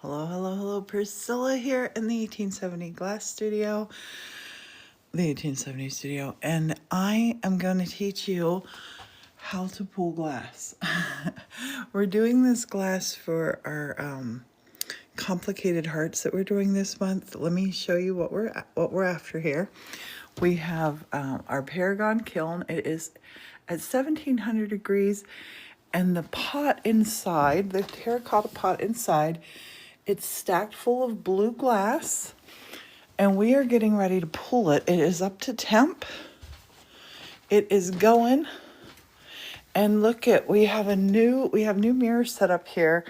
Hello, Priscilla here in the 1870 glass studio, the 1870 studio, and I am going to teach you how to pull glass. We're doing this glass for our complicated hearts that we're doing this month. Let me show you what we're after here. We have our Paragon kiln. It is at 1700 degrees, and the pot inside, the terracotta pot inside, it's stacked full of blue glass, and we are getting ready to pull it. It is up to temp. It is going, and look at, we have new mirrors set up here,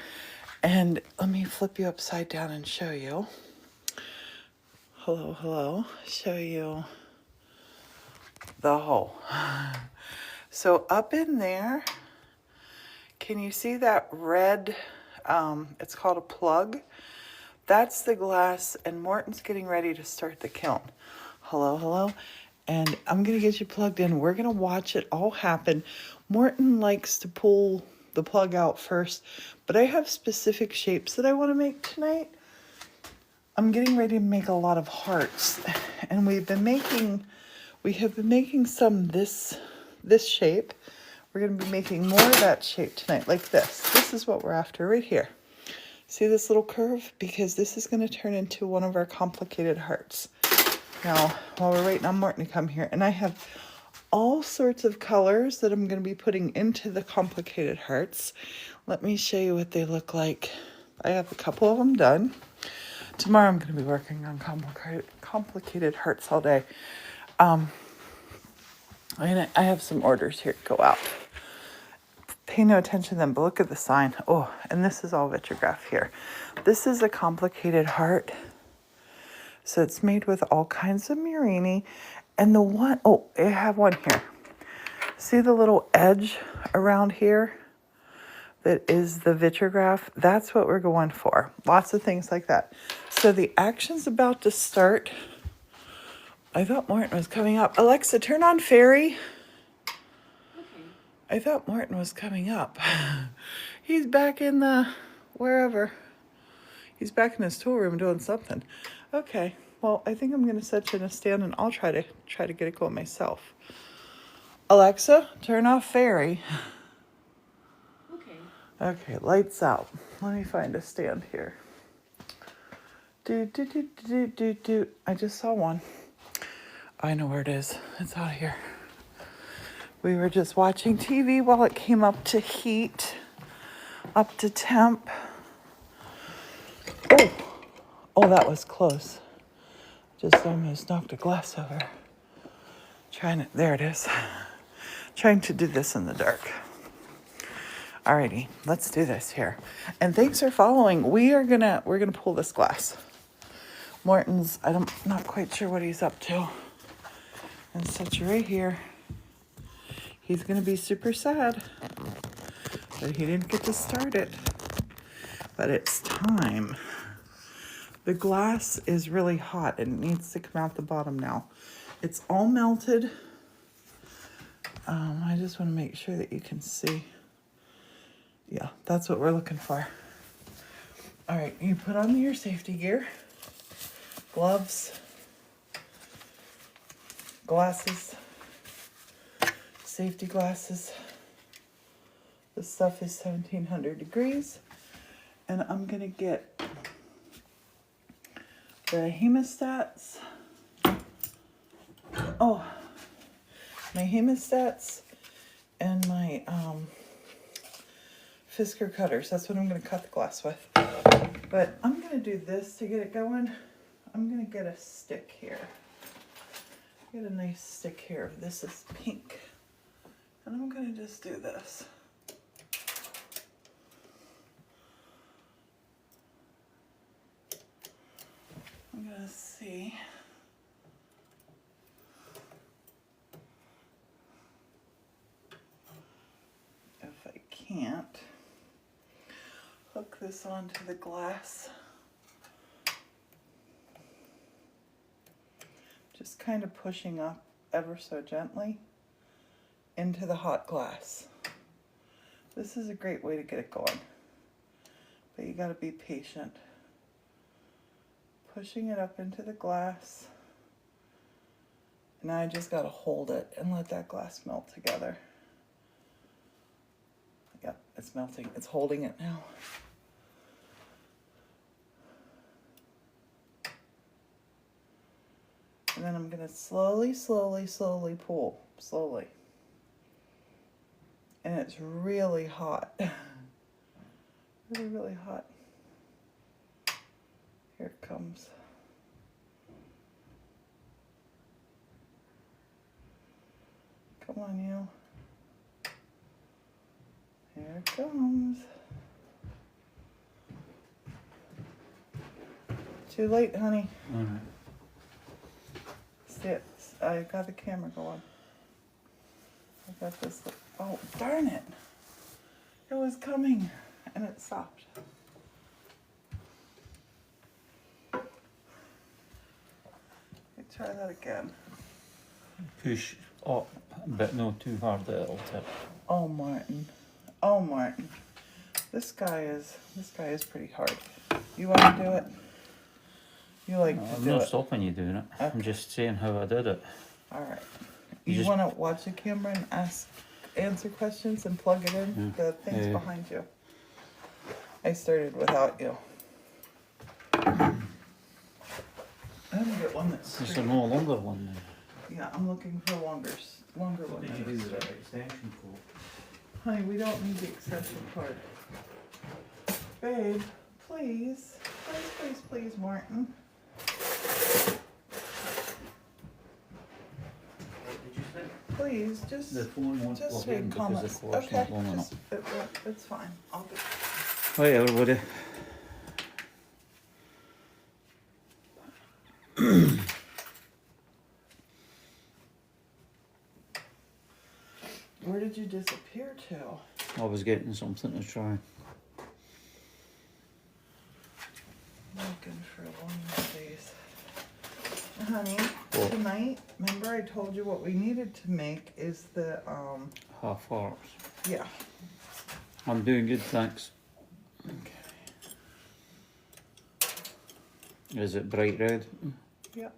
and let me flip you upside down and show you. Hello, show you the hole. So up in there, can you see that red, it's called a plug? That's the glass, and Morton's getting ready to start the kiln. Hello. And I'm going to get you plugged in. We're going to watch it all happen. Morton likes to pull the plug out first, but I have specific shapes that I want to make tonight. I'm getting ready to make a lot of hearts, and we have been making some this shape. We're going to be making more of that shape tonight, like this. This is what we're after right here. See this little curve? Because this is going to turn into one of our complicated hearts. Now, while we're waiting on Morton to come here, and I have all sorts of colors that I'm going to be putting into the complicated hearts. Let me show you what they look like. I have a couple of them done. Tomorrow I'm going to be working on complicated hearts all day. And I have some orders here to go out. Pay no attention to them, but look at the sign. Oh, and this is all vitragraph here. This is a complicated heart. So it's made with all kinds of murini. And the one, oh, I have one here. See the little edge around here? That is the vitragraph. That's what we're going for. Lots of things like that. So the action's about to start. I thought Morton was coming up. Alexa, turn on fairy. I thought Morton was coming up. He's back in the wherever. He's back in his tool room doing something. Okay. Well, I think I'm going to set you in a stand, and I'll try to get it going myself. Alexa, turn off fairy. Okay, lights out. Let me find a stand here. Do. I just saw one. I know where it is. It's out here. We were just watching TV while it came up to heat, up to temp. Oh, that was close. Just almost knocked a glass over. There it is. Trying to do this in the dark. Alrighty, let's do this here. And thanks for following. We're gonna pull this glass. Morton's, I'm not quite sure what he's up to. And set you right here. He's going to be super sad that he didn't get to start it. But it's time. The glass is really hot and it needs to come out the bottom now. It's all melted. I just want to make sure that you can see. Yeah, that's what we're looking for. All right, you put on your safety gear. Gloves. Glasses. Safety glasses. This stuff is 1700 degrees. And I'm going to get the hemostats. Oh, my hemostats and my Fisker cutters. That's what I'm going to cut the glass with. But I'm going to do this to get it going. I'm going to get a stick here. Get a nice stick here. This is pink. And I'm going to just do this. I'm going to see if I can't hook this onto the glass. Just kind of pushing up ever so gently into the hot glass. This is a great way to get it going, but you got to be patient. pushing it up into the glass. And now I just got to hold it and let that glass melt together. Yep, it's melting. It's holding it now. And then I'm going to slowly pull. Slowly. And it's really hot. Really hot. Here it comes. Come on, you. Here it comes. Too late, honey. All right. See it. I got the camera going. I got this. Oh, darn it. It was coming and it stopped. Try that again. Push up, but not too hard that it'll tip. Oh, Martin. Oh, Martin. This guy is pretty hard. You want to do it? You like to do it? I'm not stopping you doing it. Okay. I'm just saying how I did it. All right. You You just- want to watch the camera and answer questions and plug it in? Yeah. The thing's Yeah. behind you. I started without you. I'm gonna get one that's It's a straight. no longer one then. Yeah, I'm looking for longer one. Did you do the extension cord? Honey, we don't need the extension cord. Babe, please, Martin. What did you say? Please, just The phone won't just plug read in because comments. the cord's Okay, not long enough. it's fine. I'll do. Hi everybody. Where did you disappear to? I was getting something to try. Looking for long days. Honey, What? tonight, remember I told you what we needed to make is the, Half hearts. yeah. I'm doing good, thanks. Okay. Is it bright red? Yep.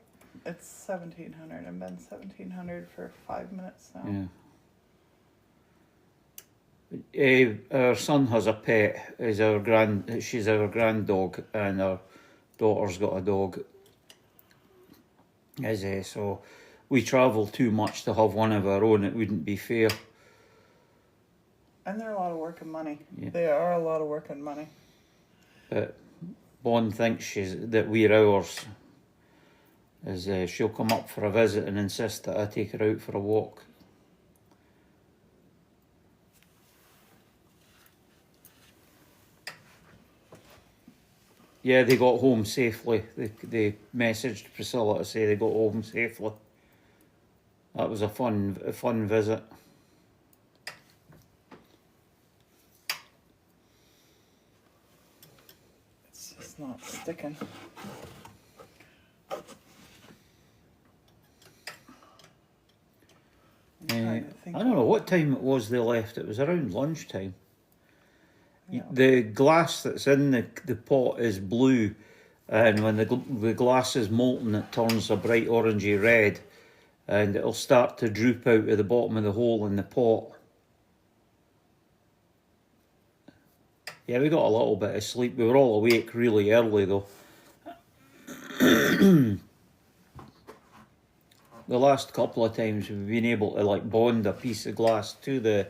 It's 1700. I've been 1700 for 5 minutes now. Yeah. Our son has a pet. She's our grand dog, and our daughter's got a dog. So we travel too much to have one of our own. It wouldn't be fair. And they're a lot of work and money. Yeah. They are a lot of work and money. But Bon thinks that we're ours. She'll come up for a visit and insist that I take her out for a walk. Yeah, they got home safely. They messaged Priscilla to say they got home safely. That was a fun visit. It's just not sticking. I don't know what time it was they left. It was around lunchtime. Yeah. The glass that's in the pot is blue, and when the glass is molten, it turns a bright orangey red, and it'll start to droop out of the bottom of the hole in the pot. Yeah, we got a little bit of sleep. We were all awake really early though. The last couple of times we've been able to bond a piece of glass to the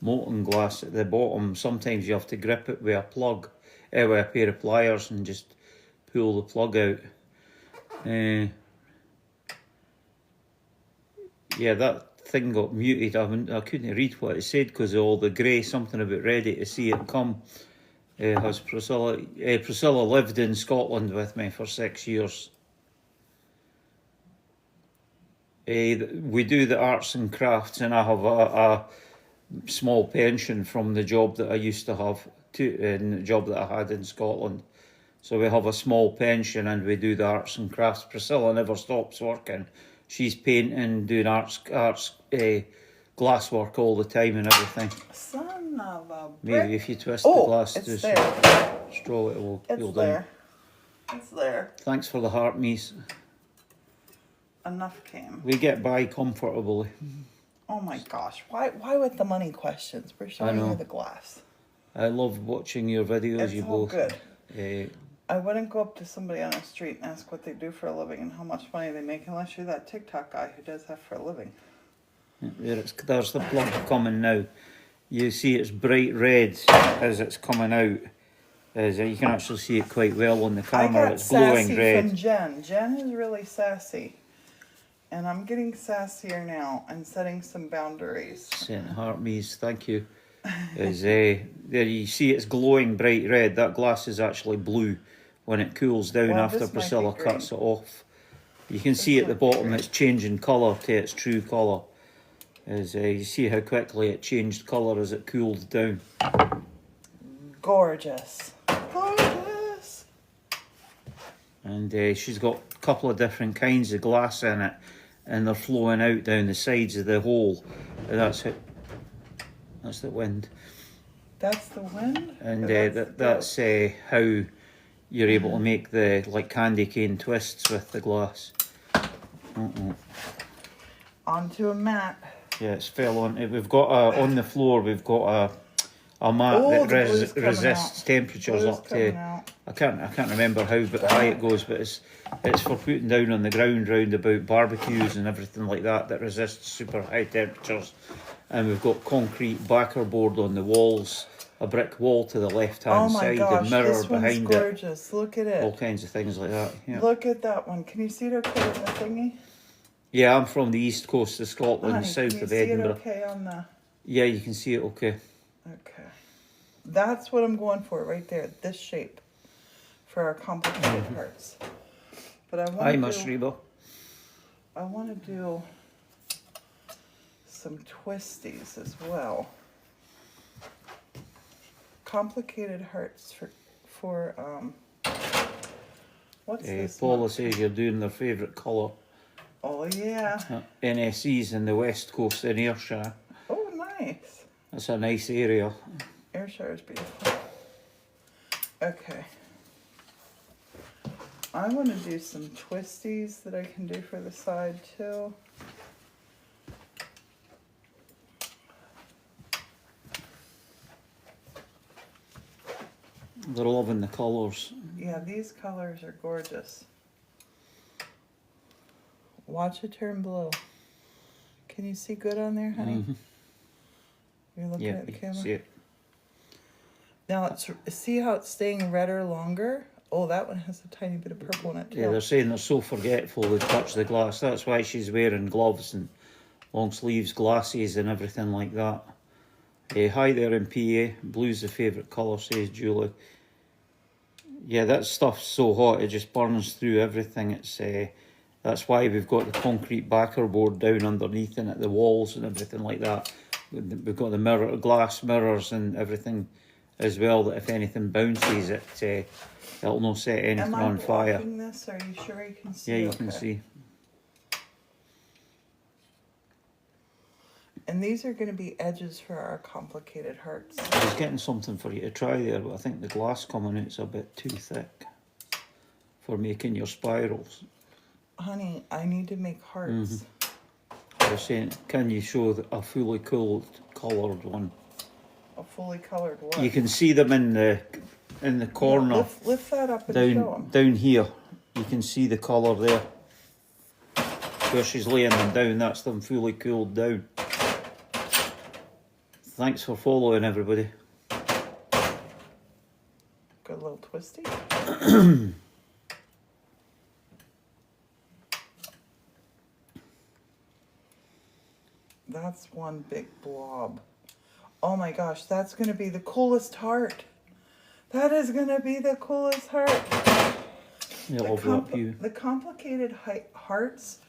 molten glass at the bottom. Sometimes you have to grip it with a plug, with a pair of pliers, and just pull the plug out. Yeah, that thing got muted. I couldn't read what it said because of all the grey, something about ready to see it come. Has Priscilla lived in Scotland with me for 6 years. We do the arts and crafts, and I have a small pension from the job that I used to have, in the job that I had in Scotland. So we have a small pension and we do the arts and crafts. Priscilla never stops working. She's painting, doing glass work all the time and everything. Son of a brick. Maybe if you twist the glass it's to there. straw, it will It's peel there. It's there. Thanks for the heart, Mies. Enough came. We get by comfortably. Oh my gosh. Why with the money questions? We're showing you the glass. I love watching your videos, It's you all both. good. I wouldn't go up to somebody on the street and ask what they do for a living and how much money they make unless you're that TikTok guy who does that for a living. There's the plug coming now. You see it's bright red as it's coming out. As you can actually see it quite well on the camera. I got It's glowing sassy red. from Jen. Jen is really sassy. And I'm getting sassier now and setting some boundaries. Saint Heart Mies, thank you. There you see it's glowing bright red. That glass is actually blue when it cools down Well, after this might be Priscilla green. cuts it off. You can see at the might be bottom green. it's changing colour to its true colour. You see how quickly it changed colour as it cooled down. Gorgeous. Gorgeous. And she's got a couple of different kinds of glass in it, and they're flowing out down the sides of the hole. And that's it. That's the wind. That's the wind? And Or that's how you're able to make the like candy cane twists with the glass. Onto a mat. Yeah, it's fell on. We've got on the floor. We've got a mat Oh, that the blue's coming resists out. temperatures Blue's up coming to. out. I can't remember how high it goes, but it's for putting down on the ground round about barbecues and everything like that resists super high temperatures. And we've got concrete backer board on the walls, a brick wall to the left hand Oh my side, gosh, a mirror this one's behind it, gorgeous. Look at all it. kinds of things like that. Yeah. Look at that one. Can you see it okay on the thingy? Yeah, I'm from the east coast of Scotland, Honey, south can you of see Edinburgh. it okay on the... Yeah, you can see it okay. Okay. That's what I'm going for right there. This shape for our complicated hearts. But I Hi, want Miss Reba. I want to do some twisties as well. Complicated hearts for what's this? Paula one? says you're doing their favourite colour. Oh yeah. NSE's in the west coast in Ayrshire. Oh nice. That's a nice area. Ayrshire is beautiful. Okay. I want to do some twisties that I can do for the side too. They're loving the colours. Yeah, these colors are gorgeous. Watch it turn blue. Can you see good on there, honey? Mm-hmm. You're looking Yeah, at the you can camera? see it. Now, see how it's staying redder longer? Oh, that one has a tiny bit of purple in it, too. Yeah, they're saying they're so forgetful they touch the glass. That's why she's wearing gloves and long sleeves, glasses and everything like that. Hi there in PA. Blue's the favourite colour, says Julie. Yeah, that stuff's so hot, it just burns through everything. That's why we've got the concrete backer board down underneath and at the walls and everything like that. We've got the glass mirrors and everything as well, that if anything bounces, it'll not set anything on fire. Am I blocking this? Are you sure you can see? Yeah, you okay. can see. And these are going to be edges for our complicated hearts. I was getting something for you to try there, but I think the glass coming out's a bit too thick for making your spirals. Honey, I need to make hearts. I was saying, can you show a fully coloured one? A fully colored what? You can see them in the corner. Lift that up and show them. Down here. You can see the colour there. Where she's laying them down, that's them fully cooled down. Thanks for following, everybody. Good little twisty. That's one big blob. Oh my gosh, that's going to be the coolest heart. That is going to be the coolest heart. Yeah, I'll wrap you. The complicated hearts,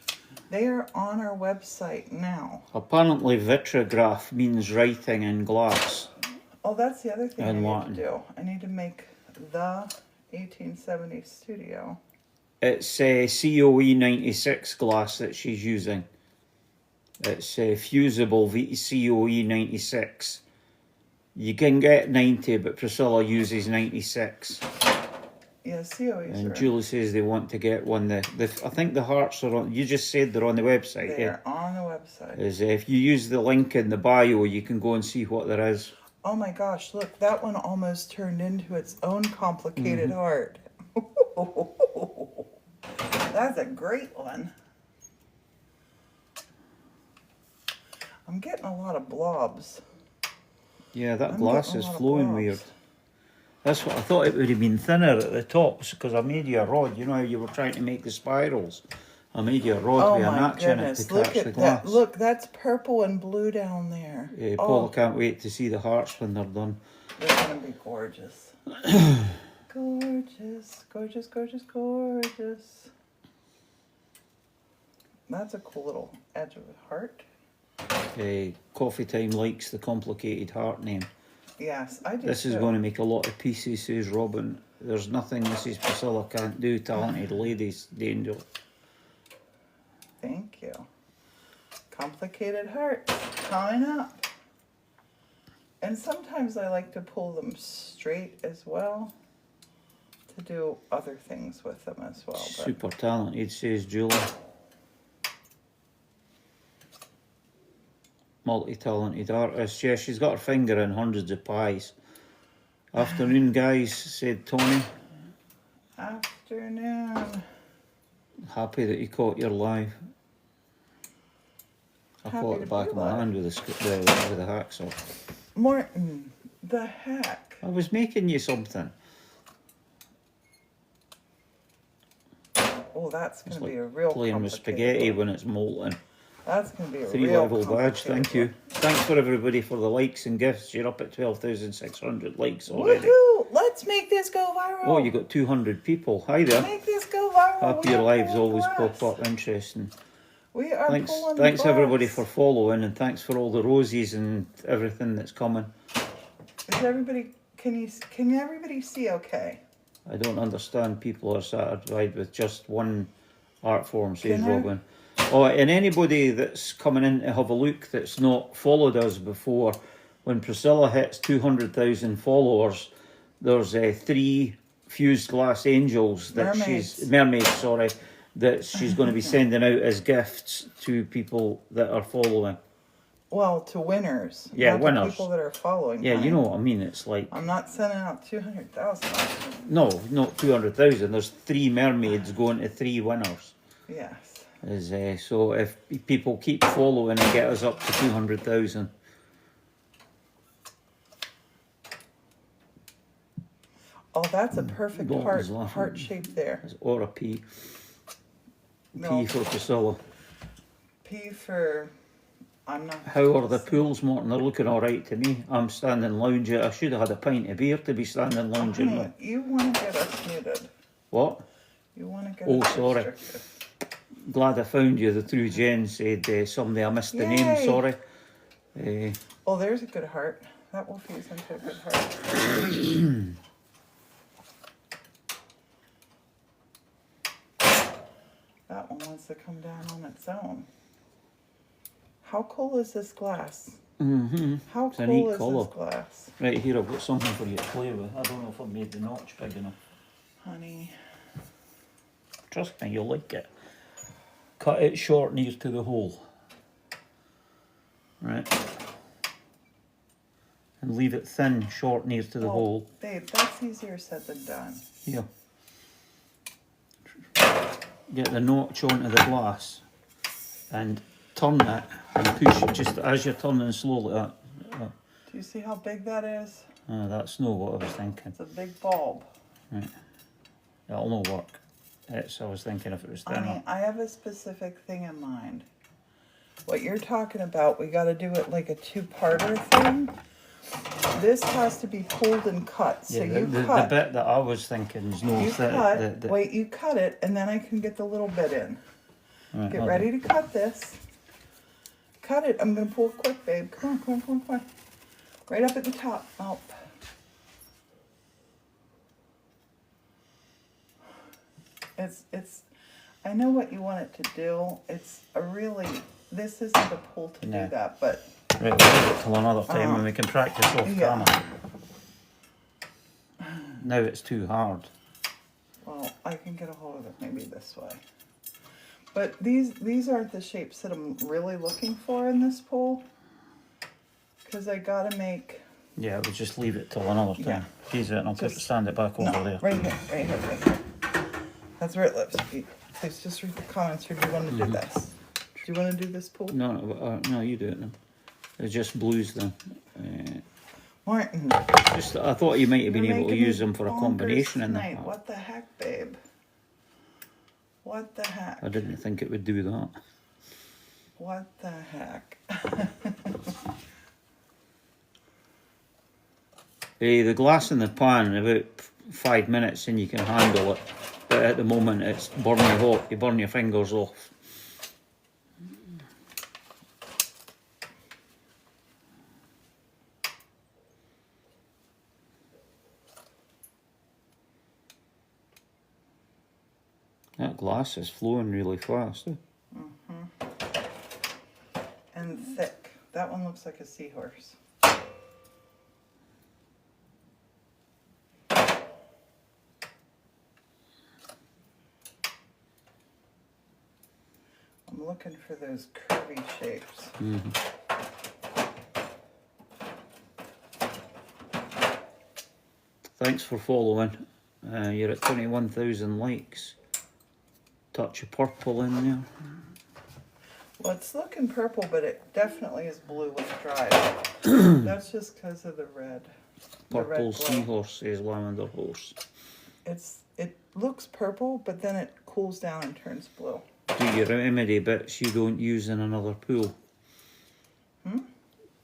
they are on our website now. Apparently vitragraph means writing in glass. Oh, that's the other thing In I need Latin. to do. I need to make the 1870 studio. It's COE 96 glass that she's using. It's fusible COE 96. You can get 90, but Priscilla uses 96. Yeah, COEs And are. Julie says they want to get one. I think the hearts are on. You just said they're on the website. They're on the website. Is if you use the link in the bio, you can go and see what there is. Oh my gosh! Look, that one almost turned into its own complicated heart. That's a great one. I'm getting a lot of blobs. Yeah, that I'm glass getting a is lot of flowing blobs. weird. That's what I thought. It would have been thinner at the top because I made you a rod. You know how you were trying to make the spirals. I made you a rod Oh with a my notch in it goodness! to Look catch the at glass. that! Look, that's purple and blue down there. Paul, I can't wait to see the hearts when they're done. They're gonna be gorgeous. Gorgeous, gorgeous, gorgeous, gorgeous. That's a cool little edge of a heart. Coffee Time likes the complicated heart name. Yes, I do. This is going to make a lot of pieces, says Robin. There's nothing Mrs. Priscilla can't do, talented ladies, Angel. Thank you. Complicated heart coming up. And sometimes I like to pull them straight as well to do other things with them as well. But Super talented, says Julie. Multi-talented artist. Yeah, she's got her finger in hundreds of pies. Afternoon, guys, said Tony. afternoon. Happy that you caught your live. I Happy caught to the back be of my live. hand with the hacksaw. Morton, the heck? I was making you something. Oh, that's It's going to be like a real playing with complicated spaghetti one. when it's molten. That's going to be a 3 real level badge, thank complicated you. one. Thanks for everybody for the likes and gifts. You're up at 12,600 likes already. Woohoo! Let's make this go viral. Oh, you got 200 people. Hi there. Make this go viral. Happy We your are lives pulling always glass. pop up. Interesting. We are Thanks pulling everybody glass. for following, and thanks for all the roses and everything that's coming. Is everybody? Can everybody see? Okay. I don't understand people are satisfied with just one art form, says Can I- Robin. Oh, and anybody that's coming in to have a look that's not followed us before, when Priscilla hits 200,000 followers, there's 3 fused glass angels that mermaids, that she's going to be sending out as gifts to people that are following. Well, to winners. Yeah, not to winners. people that are following. Yeah, honey. you know what I mean. It's like I'm not sending out 200,000. no, not 200,000. There's 3 mermaids going to 3 winners. Yes. So if people keep following and get us up to 200,000. Oh, that's a perfect Dalton's laughing. heart shape there. Or a P. No. P for Priscilla. P for. I'm not. How are the pools, Morton? They're looking all right to me. I'm standing lounging. I should have had a pint of beer to be standing lounging. Honey, you want to get us muted. What? You want to get Oh, us sorry. restricted. Glad I found you. The true Jen said somebody I missed the name. Yay. Sorry. Oh, there's a good heart. That will fuse into a good heart. That one wants to come down on its own. How cool is this glass? Mm-hmm. How It's a cool neat is colour. this glass? Right here, I've got something for you to play with. I don't know if I've made the notch big enough. Honey. Trust me, you'll like it. Cut it short near to the hole. Right. And leave it thin, short near to the Oh, hole. babe, that's easier said than done. Here. Get the notch onto the glass and turn it and push it just as you're turning slowly. Do you see how big that is? That's not what I was thinking. It's a big bulb. Right. That'll not work. I was thinking if it was thinner. Honey, I have a specific thing in mind. What you're talking about, we got to do it like a two-parter thing. This has to be pulled and cut. So Yeah, you the cut. bit that I was thinking is no You thick. cut. Wait, you cut it, and then I can get the little bit in. Right, Get hold ready on. to cut this. Cut it. I'm gonna pull quick, babe. Come on, come on, come on, come on. Right up at the top. Oh. It's. I know what you want it to do. It's a really. This isn't a pull to No. do that, but. Right, we'll leave it till another time when we can practice off Yeah. camera. Now it's too hard. I can get a hold of it maybe this way. But these aren't the shapes that I'm really looking for in this pool. Because I gotta make... Yeah, we'll just leave it till another time. Yeah. Use it and I'll stand it back over there. Right here, right here, right here. That's where it lives. Please just read the comments, or do you want to do this? Do you want to do this pool? No, no, you do it then. It's just blues then. Martin. Just, I thought you might have been You're able to making use me them for a bonkers combination in tonight. that. What the heck, babe? What the heck? I didn't think it would do that. What the heck? The glass in the pan, in about 5 minutes and you can handle it. But at the moment it's burning hot. You burn your fingers off. That glass is flowing really fast. And thick. That one looks like a seahorse. I'm looking for those curvy shapes. Thanks for following. You're at 21,000 likes. Touch of purple in there. Well, it's looking purple, but it definitely is blue when it dries. That's just because of the red. Purple glow. seahorse, says Lavender Horse. It looks purple, but then it cools down and turns blue. Do your remedy bits you don't use in another pool.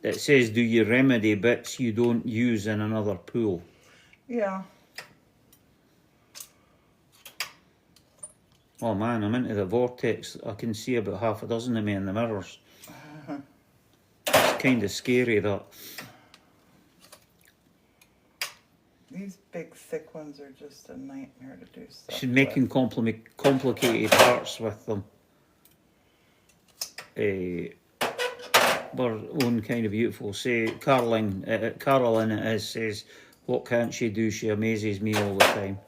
It says do your remedy bits you don't use in another pool. Yeah. Oh man, I'm into the vortex. I can see about half a dozen of me in the mirrors. It's kind of scary, that. These big thick ones are just a nightmare to do stuff She's making complicated hearts with them. Our own kind of beautiful. Say, Caroline it is, says, what can't she do? She amazes me all the time.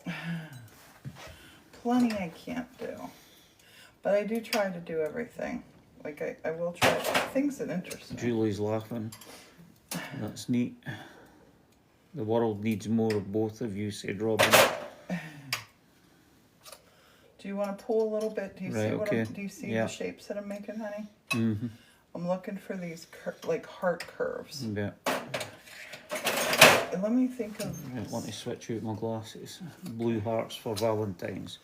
Plenty I can't do. But I do try to do everything. Like, I will try things that interest me. Julie's laughing. That's neat. The world needs more of both of you, said Robin. Do you want to pull a little bit? Do you see okay. Do you see Yeah. the shapes that I'm making, honey? Mm-hmm. I'm looking for these like heart curves. Yeah. And let me think of. Right, let me switch out my glasses. Blue hearts for Valentine's.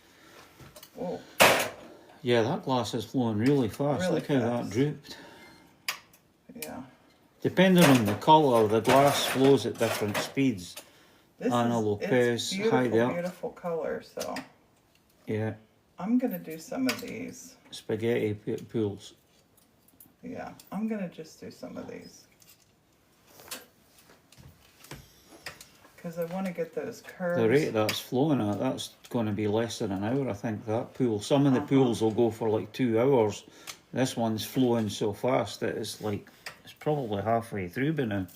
Oh, Yeah, that glass is flowing really fast. Really Look how that fast. drooped. yeah. Depending on the colour, the glass flows at different speeds. This Anna is Lopez, it's hi there. beautiful color. So Yeah, I'm gonna do some of these. spaghetti pools. Yeah, I'm gonna just do some of these. Because I want to get those curves. The rate that's flowing at, that's going to be less than an hour, I think, that pool. Some of the pools will go for like 2 hours. This one's flowing so fast that it's like, it's probably halfway through by now.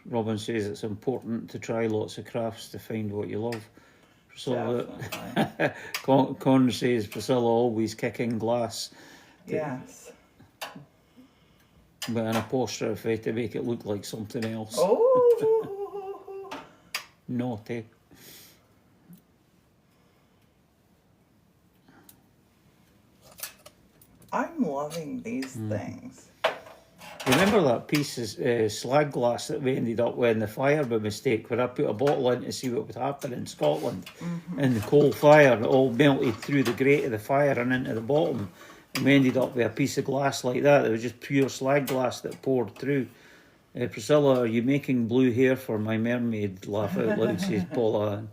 Robin says it's important to try lots of crafts to find what you love. Priscilla, Con says Priscilla always kicking glass. Yes. But an apostrophe to make it look like something else. Oh. Naughty. I'm loving these things. Remember that piece of slag glass that we ended up with in the fire by mistake, where I put a bottle in to see what would happen in Scotland, in the coal fire, and it all melted through the grate of the fire and into the bottom, and we ended up with a piece of glass like that. It was just pure slag glass that poured through. Priscilla, are you making blue hair for my mermaid? Laugh out loud, says Paula.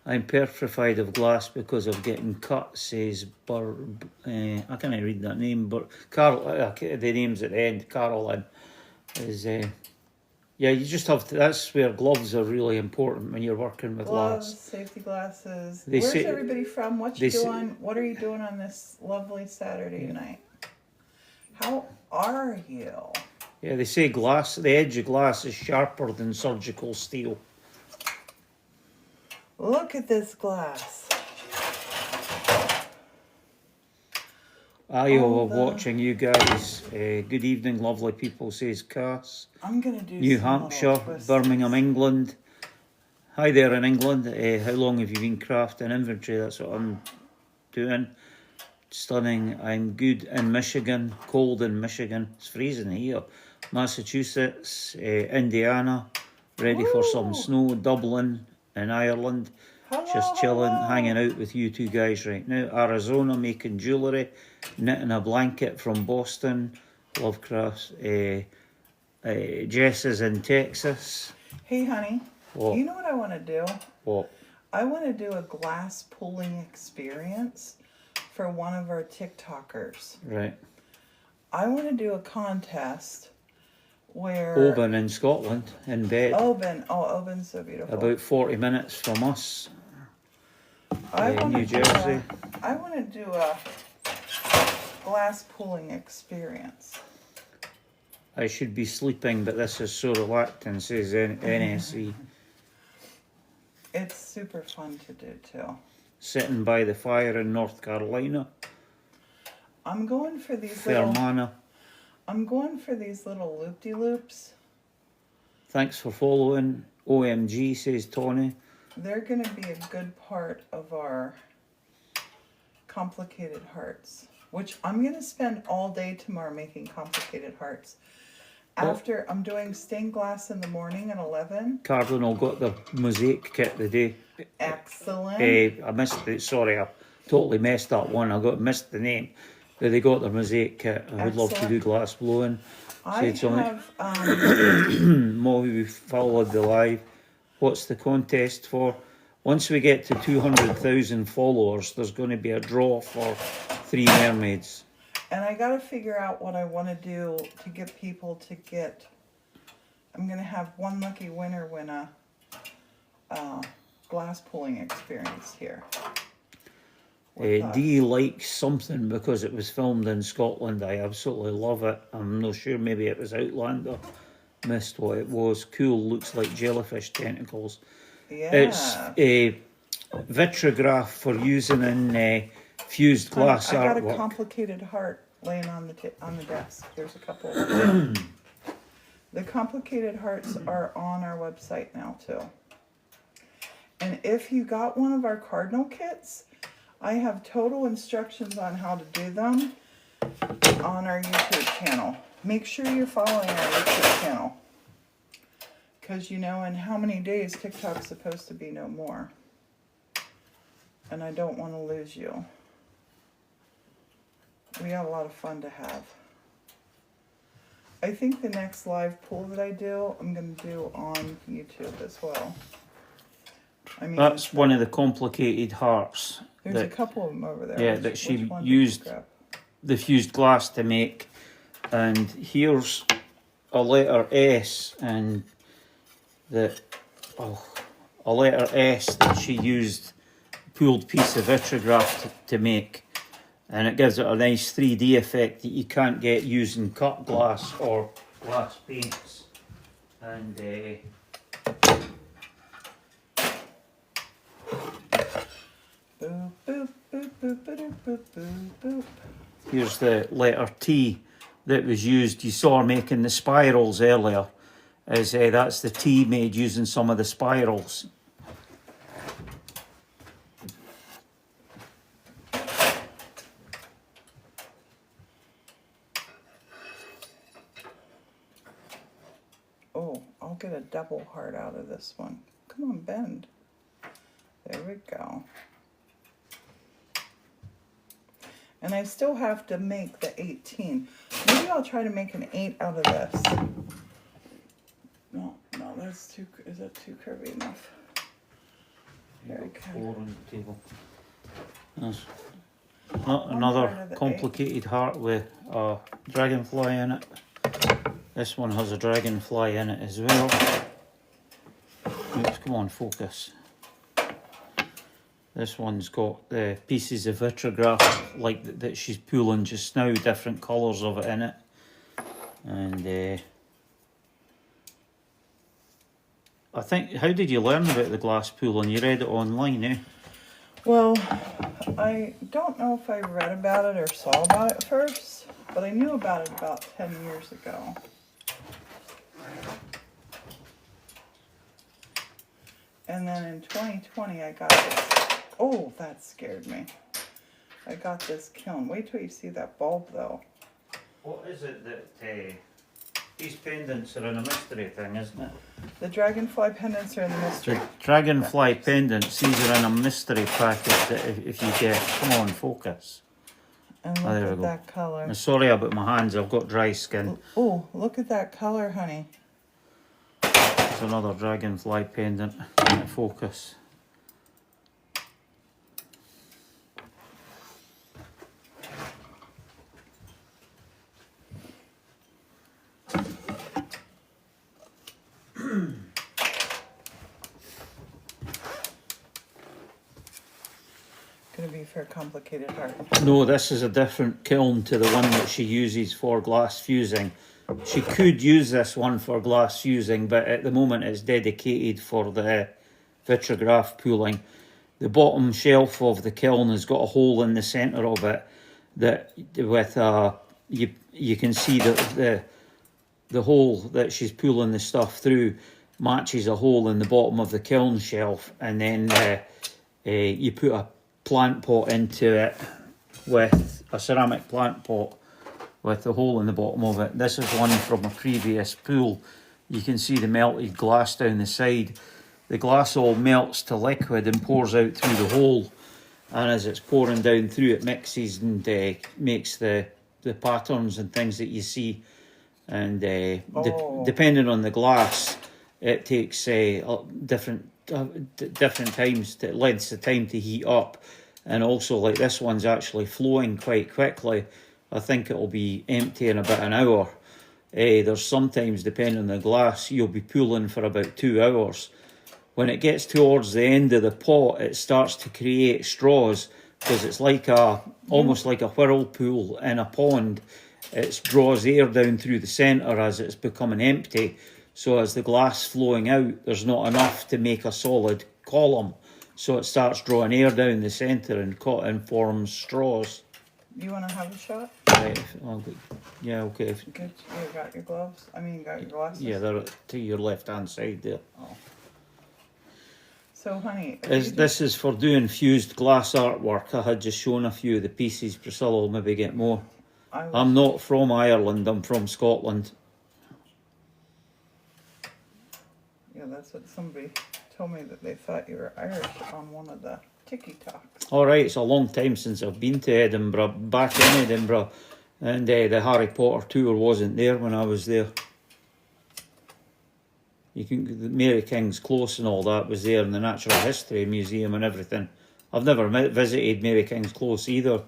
I'm petrified of glass because of getting cut, says I can't read that name, but Carol, the name's at the end, Caroline, is, yeah, you just have to, that's where gloves are really important when you're working with Gloves, glass. safety glasses. They Where's say- everybody from? What they you say- doing? What are you doing on this lovely Saturday night? How are you? Yeah, they say glass, the edge of glass is sharper than surgical steel. Look at this glass. I All love watching you guys. Good evening, lovely people, says Cass. I'm gonna do New some Hampshire, little twists. Birmingham, England. Hi there in England. How long have you been crafting inventory? That's what I'm doing. Stunning. I'm good in Michigan, cold in Michigan. It's freezing here. Massachusetts, Indiana, ready for some Woo! snow. Dublin in Ireland. Hello, Just chilling, hello. hanging out with you two guys right now. Arizona, making jewellery, knitting a blanket from Boston. Lovecraft's. Jess is in Texas. Hey, honey. What? You know what I want to do? What? I want to do a glass pulling experience for one of our TikTokers. Right. I want to do a contest where Oban in Scotland, in bed. Oban's so beautiful. About 40 minutes from us. New Jersey. I want to do a glass pulling experience. I should be sleeping, but this is so relaxing, says NSE. It's super fun to do too. Sitting by the fire in North Carolina. I'm going for these Fermanagh. little loop-de-loops. Thanks for following. OMG, says Tony. They're going to be a good part of our complicated hearts, which I'm going to spend all day tomorrow making complicated hearts. After I'm doing stained glass in the morning at 11. Cardinal got the mosaic kit today. Excellent. I missed it. Sorry, I totally messed up one. Missed the name. But they got their mosaic kit. I would love to do glass blowing. I have... Mo, followed the live. What's the contest for? Once we get to 200,000 followers, there's going to be a draw for 3 mermaids. And I got to figure out what I want to do to get people to get... I'm going to have one lucky winner win a glass pulling experience here. Dee likes something because it was filmed in Scotland. I absolutely love it. I'm not sure, maybe it was Outlander. Missed what it was. Cool, looks like jellyfish tentacles. Yeah. It's a vitragraph for using in fused glass I got artwork. a complicated heart laying on the desk. There's a couple of them. The complicated hearts are on our website now too. And if you got one of our cardinal kits, I have total instructions on how to do them on our YouTube channel. Make sure you're following our YouTube channel. Because you know in how many days TikTok's supposed to be no more. And I don't want to lose you. We have a lot of fun to have. I think the next live pull that I do, I'm going to do on YouTube as well. I mean, That's one of the complicated hearts. There's a couple of them over there. Yeah, that she used the fused glass to make. And here's a letter S, and a letter S that she used pulled piece of vitragraph to make. And it gives it a nice 3D effect that you can't get using cut glass or glass paints. And boop, boop, boop, boop, boop, boop, boop, boop. Here's the letter T that was used. You saw her making the spirals earlier. That's the T made using some of the spirals. Oh, I'll get a double heart out of this one. Come on, bend. There we go. And I still have to make the 18. Maybe I'll try to make an 8 out of this. No, that's too, is that too curvy enough? Very good. 4 on the table. There's another complicated heart with a dragonfly in it. This one has a dragonfly in it as well. Oops, come on, focus. This one's got the pieces of vitragraph like that she's pulling just now, different colours of it in it. And I think, how did you learn about the glass pooling? You read it online, eh? Well, I don't know if I read about it or saw about it first, but I knew about it about 10 years ago. And then in 2020, I got this. Oh, that scared me. I got this kiln. Wait till you see that bulb, though. What is it that these pendants are in a mystery thing, isn't it? The dragonfly pendants are in the mystery. The dragonfly pendants, these are in a mystery packet that if you get, come on, focus. And look there we at go. that color. I'm sorry about my hands, I've got dry skin. Oh, look at that color, honey. It's another dragonfly pendant. Focus. Gonna be for a complicated heart. No, this is a different kiln to the one that she uses for glass fusing. She could use this one for glass fusing, but at the moment it's dedicated for the vitragraph pooling. The bottom shelf of the kiln has got a hole in the centre of it that with you can see that the hole that she's pulling the stuff through matches a hole in the bottom of the kiln shelf, and then you put a plant pot into it with a ceramic plant pot with the hole in the bottom of it. This is one from a previous pool. You can see the melted glass down the side. The glass all melts to liquid and pours out through the hole, and as it's pouring down through it mixes and makes the patterns and things that you see. And depending on the glass, it takes different times, lengths of time to heat up. And also, like, this one's actually flowing quite quickly. I think it'll be empty in about an hour. There's sometimes, depending on the glass, you'll be pooling for about 2 hours. When it gets towards the end of the pot, it starts to create straws, because it's like almost like a whirlpool in a pond. It draws air down through the centre as it's becoming empty. So as the glass flowing out, there's not enough to make a solid column. So it starts drawing air down the centre and forms straws. You want to have a shot? Right. Yeah, okay. Good. You got your gloves? I mean, you got your glasses? Yeah, they're to your left-hand side there. Oh. So, honey... This is for doing fused glass artwork. I had just shown a few of the pieces. Priscilla will maybe get more. I'm not from Ireland, I'm from Scotland. Yeah, that's what somebody told me, that they thought you were Irish on one of the TikToks. Alright, it's a long time since I've been to Edinburgh, back in Edinburgh, and the Harry Potter tour wasn't there when I was there. The Mary King's Close and all that was there, and the Natural History Museum and everything. I've never visited Mary King's Close either.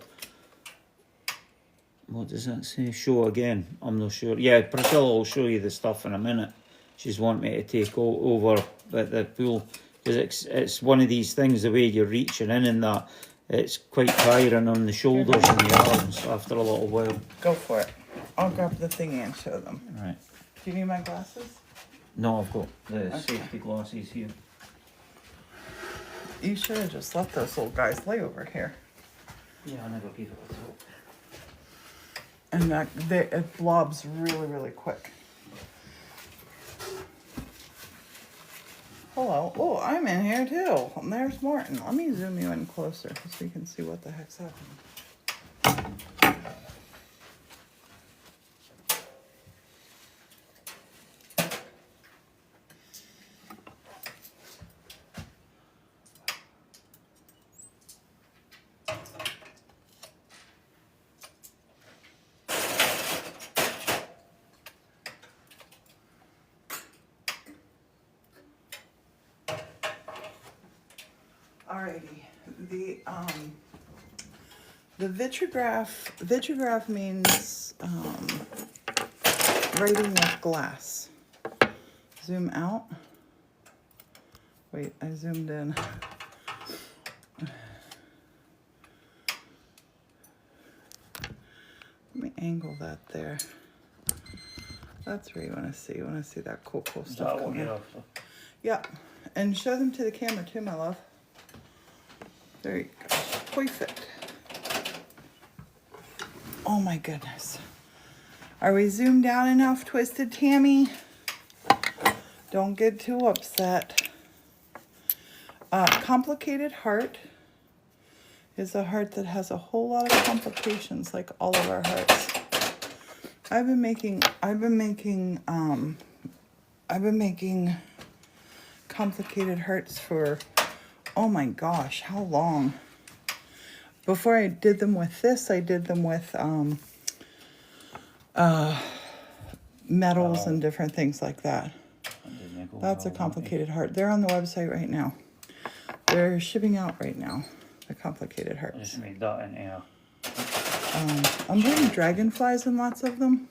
What does that say? Show again? I'm not sure. Yeah, Priscilla will show you the stuff in a minute. She's wanting me to take over at the pool, because it's one of these things, the way you're reaching in and that, it's quite tiring on the shoulders and the arms after a little while. Go for it. I'll grab the thingy and show them. Right. Do you need my glasses? No, I've got the safety glasses here. You should have just let those little guys lay over here. Yeah, I never gave it a thought. And it blobs really, really quick. Hello. Oh, I'm in here too. And there's Martin. Let me zoom you in closer so you can see what the heck's happening. Alrighty, the vitragraph means writing with glass. Zoom out. Wait, I zoomed in. Let me angle that there. That's where you want to see. You want to see that cool Is stuff that what coming you're out. after? Yeah, and show them to the camera too, my love. There you go. Perfect. Oh my goodness. Are we zoomed out enough, Twisted Tammy? Don't get too upset. Complicated heart is a heart that has a whole lot of complications, like all of our hearts. I've been making complicated hearts for, oh my gosh, how long? Before I did them with this, I did them with metals and different things like that. That's a complicated heart. They're on the website right now. They're shipping out right now, the complicated I hearts. just made that in here. I'm doing dragonflies and lots of them.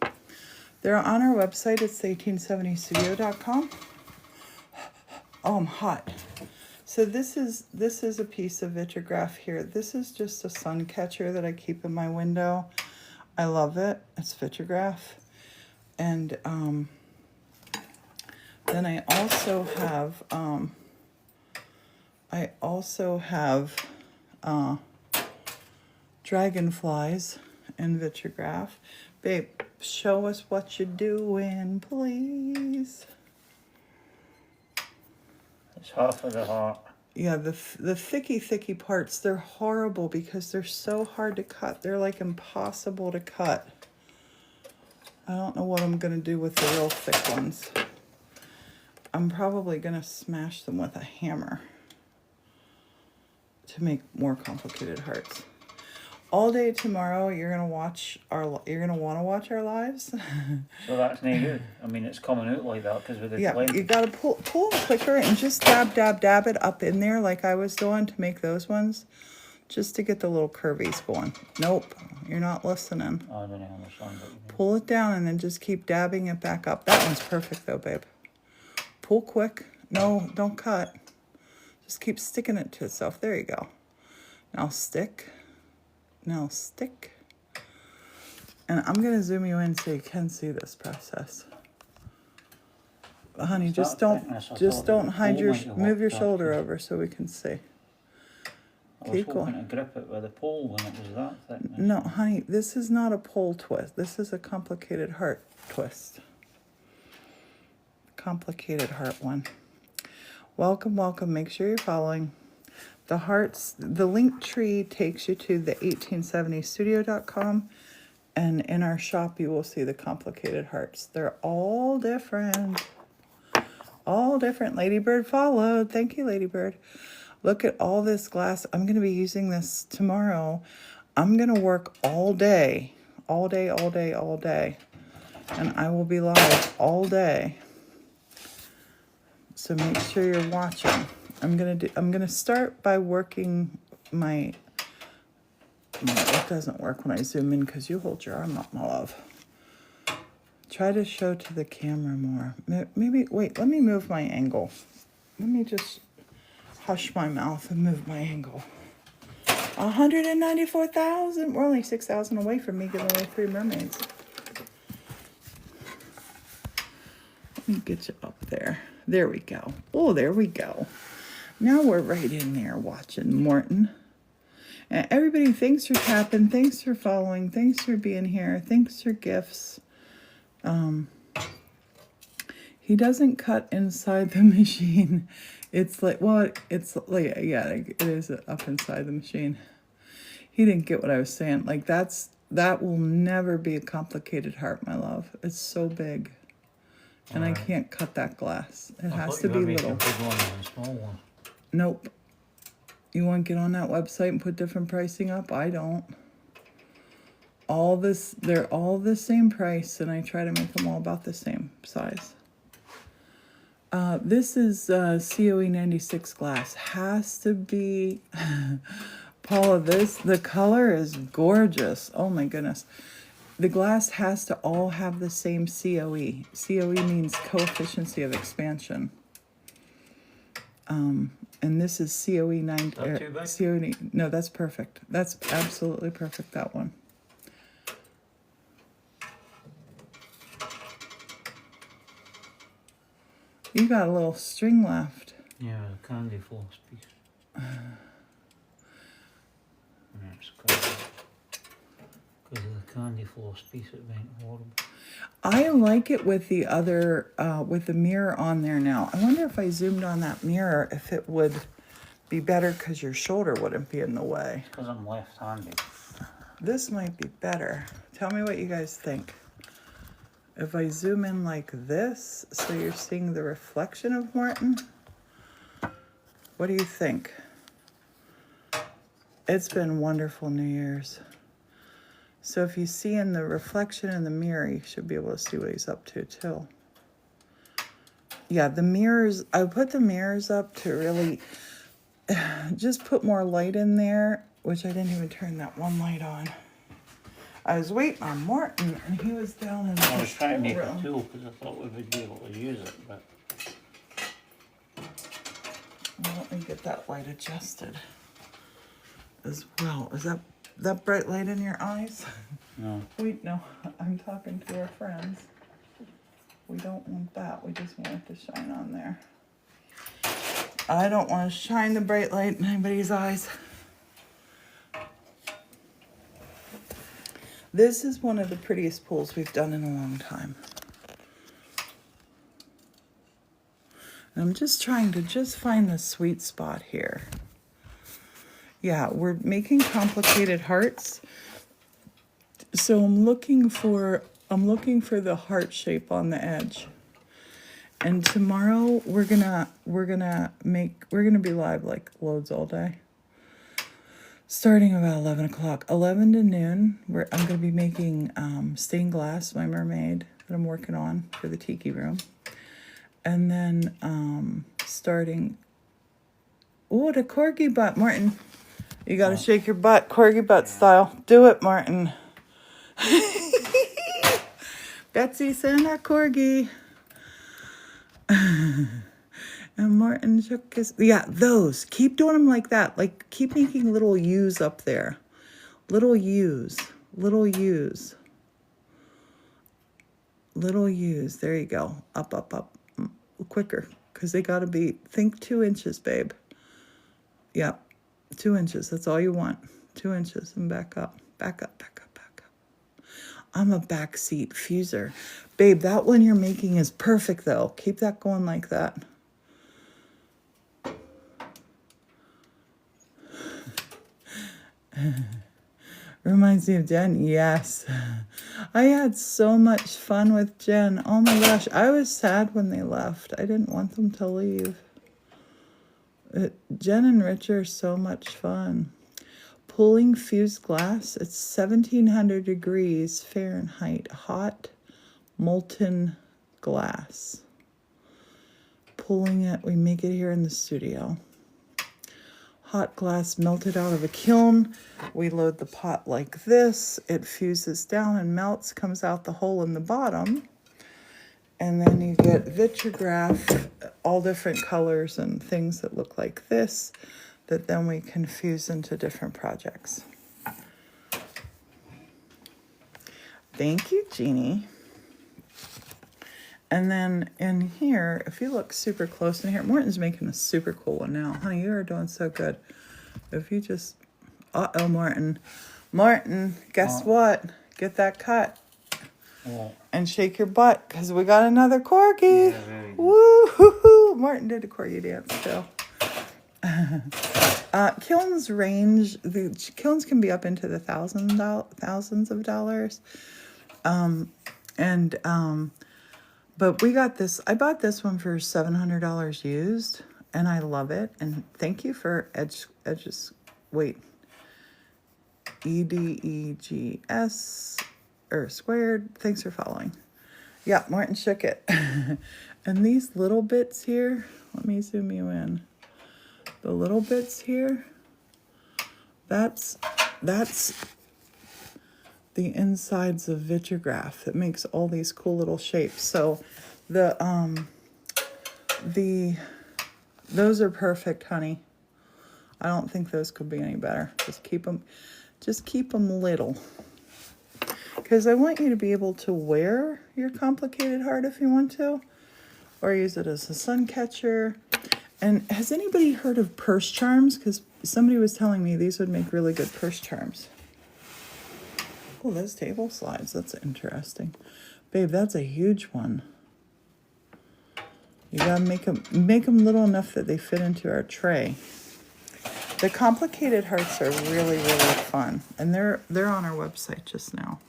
They're on our website. It's 1870studio.com. Oh, I'm hot. So this is a piece of vitragraph here. This is just a sun catcher that I keep in my window. I love it. It's vitragraph. And then I also have dragonflies and vitragraph. Babe, show us what you're doing, please. It's half of the heart. Yeah, the thicky parts, they're horrible because they're so hard to cut. They're like impossible to cut. I don't know what I'm going to do with the real thick ones. I'm probably going to smash them with a hammer to make more complicated hearts. All day tomorrow, you're gonna want to watch our lives. So that's no good. I mean, it's coming out like that because with the Yeah, blend. you gotta pull it quicker and just dab it up in there like I was doing to make those ones, just to get the little curvies going. Nope, you're not listening. I don't know how much longer. Pull it down and then just keep dabbing it back up. That one's perfect though, babe. Pull quick. No, don't cut. Just keep sticking it to itself. There you go. Now stick. Now stick. And I'm going to zoom you in so you can see this process. But honey, just don't hide move your shoulder over so we can see. I was hoping to grip it with a pole when it was that thickness. No, honey, this is not a pole twist. This is a complicated heart twist. Complicated heart one. Welcome, welcome. Make sure you're following. The hearts, the link tree takes you to the 1870studio.com, and in our shop you will see the complicated hearts. They're all different. All different. Ladybird followed. Thank you, Ladybird. Look at all this glass. I'm going to be using this tomorrow. I'm going to work all day. All day, all day, all day. And I will be live all day. So make sure you're watching. I'm gonna start by working my it doesn't work when I zoom in because you hold your arm up, my love. Try to show to the camera more. Maybe wait, let me move my angle. Let me just hush my mouth and move my angle. 194,000. We're only 6,000 away from me giving away 3 mermaids. Let me get you up there. There we go. Oh, there we go. Now we're right in there watching Morton. And everybody, thanks for tapping. Thanks for following. Thanks for being here. Thanks for gifts. He doesn't cut inside the machine. It's like, well, it's like, yeah, it is up inside the machine. He didn't get what I was saying. Like that will never be a complicated heart, my love. It's so big. And I can't cut that glass. It has to be little. Big one and a small one. Nope. You want to get on that website and put different pricing up? I don't. They're all the same price, and I try to make them all about the same size. This is COE 96 glass. Has to be, Paula, the color is gorgeous. Oh my goodness. The glass has to all have the same COE. COE means coefficient of expansion. And this is COE 9. COE, no, that's perfect. That's absolutely perfect, that one. You got a little string left. Yeah, a candy floss piece. That's because of the candy floss piece, it went horrible. I like it with the other, with the mirror on there now. I wonder if I zoomed on that mirror, if it would be better because your shoulder wouldn't be in the way. Because I'm left-handed. This might be better. Tell me what you guys think. If I zoom in like this, so you're seeing the reflection of Morton, what do you think? It's been wonderful New Year's. So if you see in the reflection in the mirror, you should be able to see what he's up to too. Yeah, the mirrors, I put the mirrors up to really just put more light in there, which I didn't even turn that one light on. I was waiting on Morton, and he was down in the I was trying to make room. a tool because I thought we would be able to use it, but... Well, let me get that light adjusted as well. Is that bright light in your eyes? No. Wait, no, I'm talking to our friends. We don't want that. We just want it to shine on there. I don't want to shine the bright light in anybody's eyes. This is one of the prettiest pools we've done in a long time. And I'm just trying to find the sweet spot here. Yeah, we're making complicated hearts. So I'm looking for the heart shape on the edge. And tomorrow we're gonna be live like loads all day. Starting about 11 o'clock, 11 to noon, I'm going to be making stained glass, my mermaid, that I'm working on for the tiki room. And then starting, oh, the corgi butt, Martin. You got to shake your butt, corgi butt style. Do it, Martin. Betsy, send that corgi. And Martin shook his... Yeah, those. Keep doing them like that. Like, keep making little U's up there. Little U's. Little U's. Little U's. There you go. Up, up, up. Quicker. Because they got to be... Think 2 inches, babe. Yep. 2 inches. That's all you want. 2 inches. And back up. Back up, back up, back up. I'm a backseat fuser. Babe, that one you're making is perfect, though. Keep that going like that. Reminds me of Jen. Yes. I had so much fun with Jen. Oh my gosh. I was sad when they left. I didn't want them to leave. Jen and Rich are so much fun. Pulling fused glass. It's 1700 degrees Fahrenheit. Hot molten glass. Pulling it. We make it here in the studio. Hot glass melted out of a kiln. We load the pot like this. It fuses down and melts, comes out the hole in the bottom. And then you get vitragraph, all different colors and things that look like this, that then we can fuse into different projects. Thank you, Jeannie. And then in here, if you look super close in here, Morton's making a super cool one now. Honey, you are doing so good. If you just, uh-oh, Morton. Morton, guess what? Get that cut. Yeah. And shake your butt, because we got another corgi. Yeah, Woo-hoo-hoo. Martin did a corgi dance too. Kilns range, the kilns can be up into the thousands of dollars. But we got this, I bought this one for $700 used, and I love it. And thank you for edges, wait, EDEGS, or squared. Thanks for following. Yeah, Martin shook it. And these little bits here, let me zoom you in. The little bits here, that's the insides of vitragraph that makes all these cool little shapes. So those are perfect, honey. I don't think those could be any better. Just keep them little. Because I want you to be able to wear your complicated heart if you want to. or I use it as a sun catcher. And has anybody heard of purse charms? Because somebody was telling me these would make really good purse charms. Oh, those table slides. That's interesting. Babe, that's a huge one. You gotta make them little enough that they fit into our tray. The complicated hearts are really, really fun. And they're on our website just now.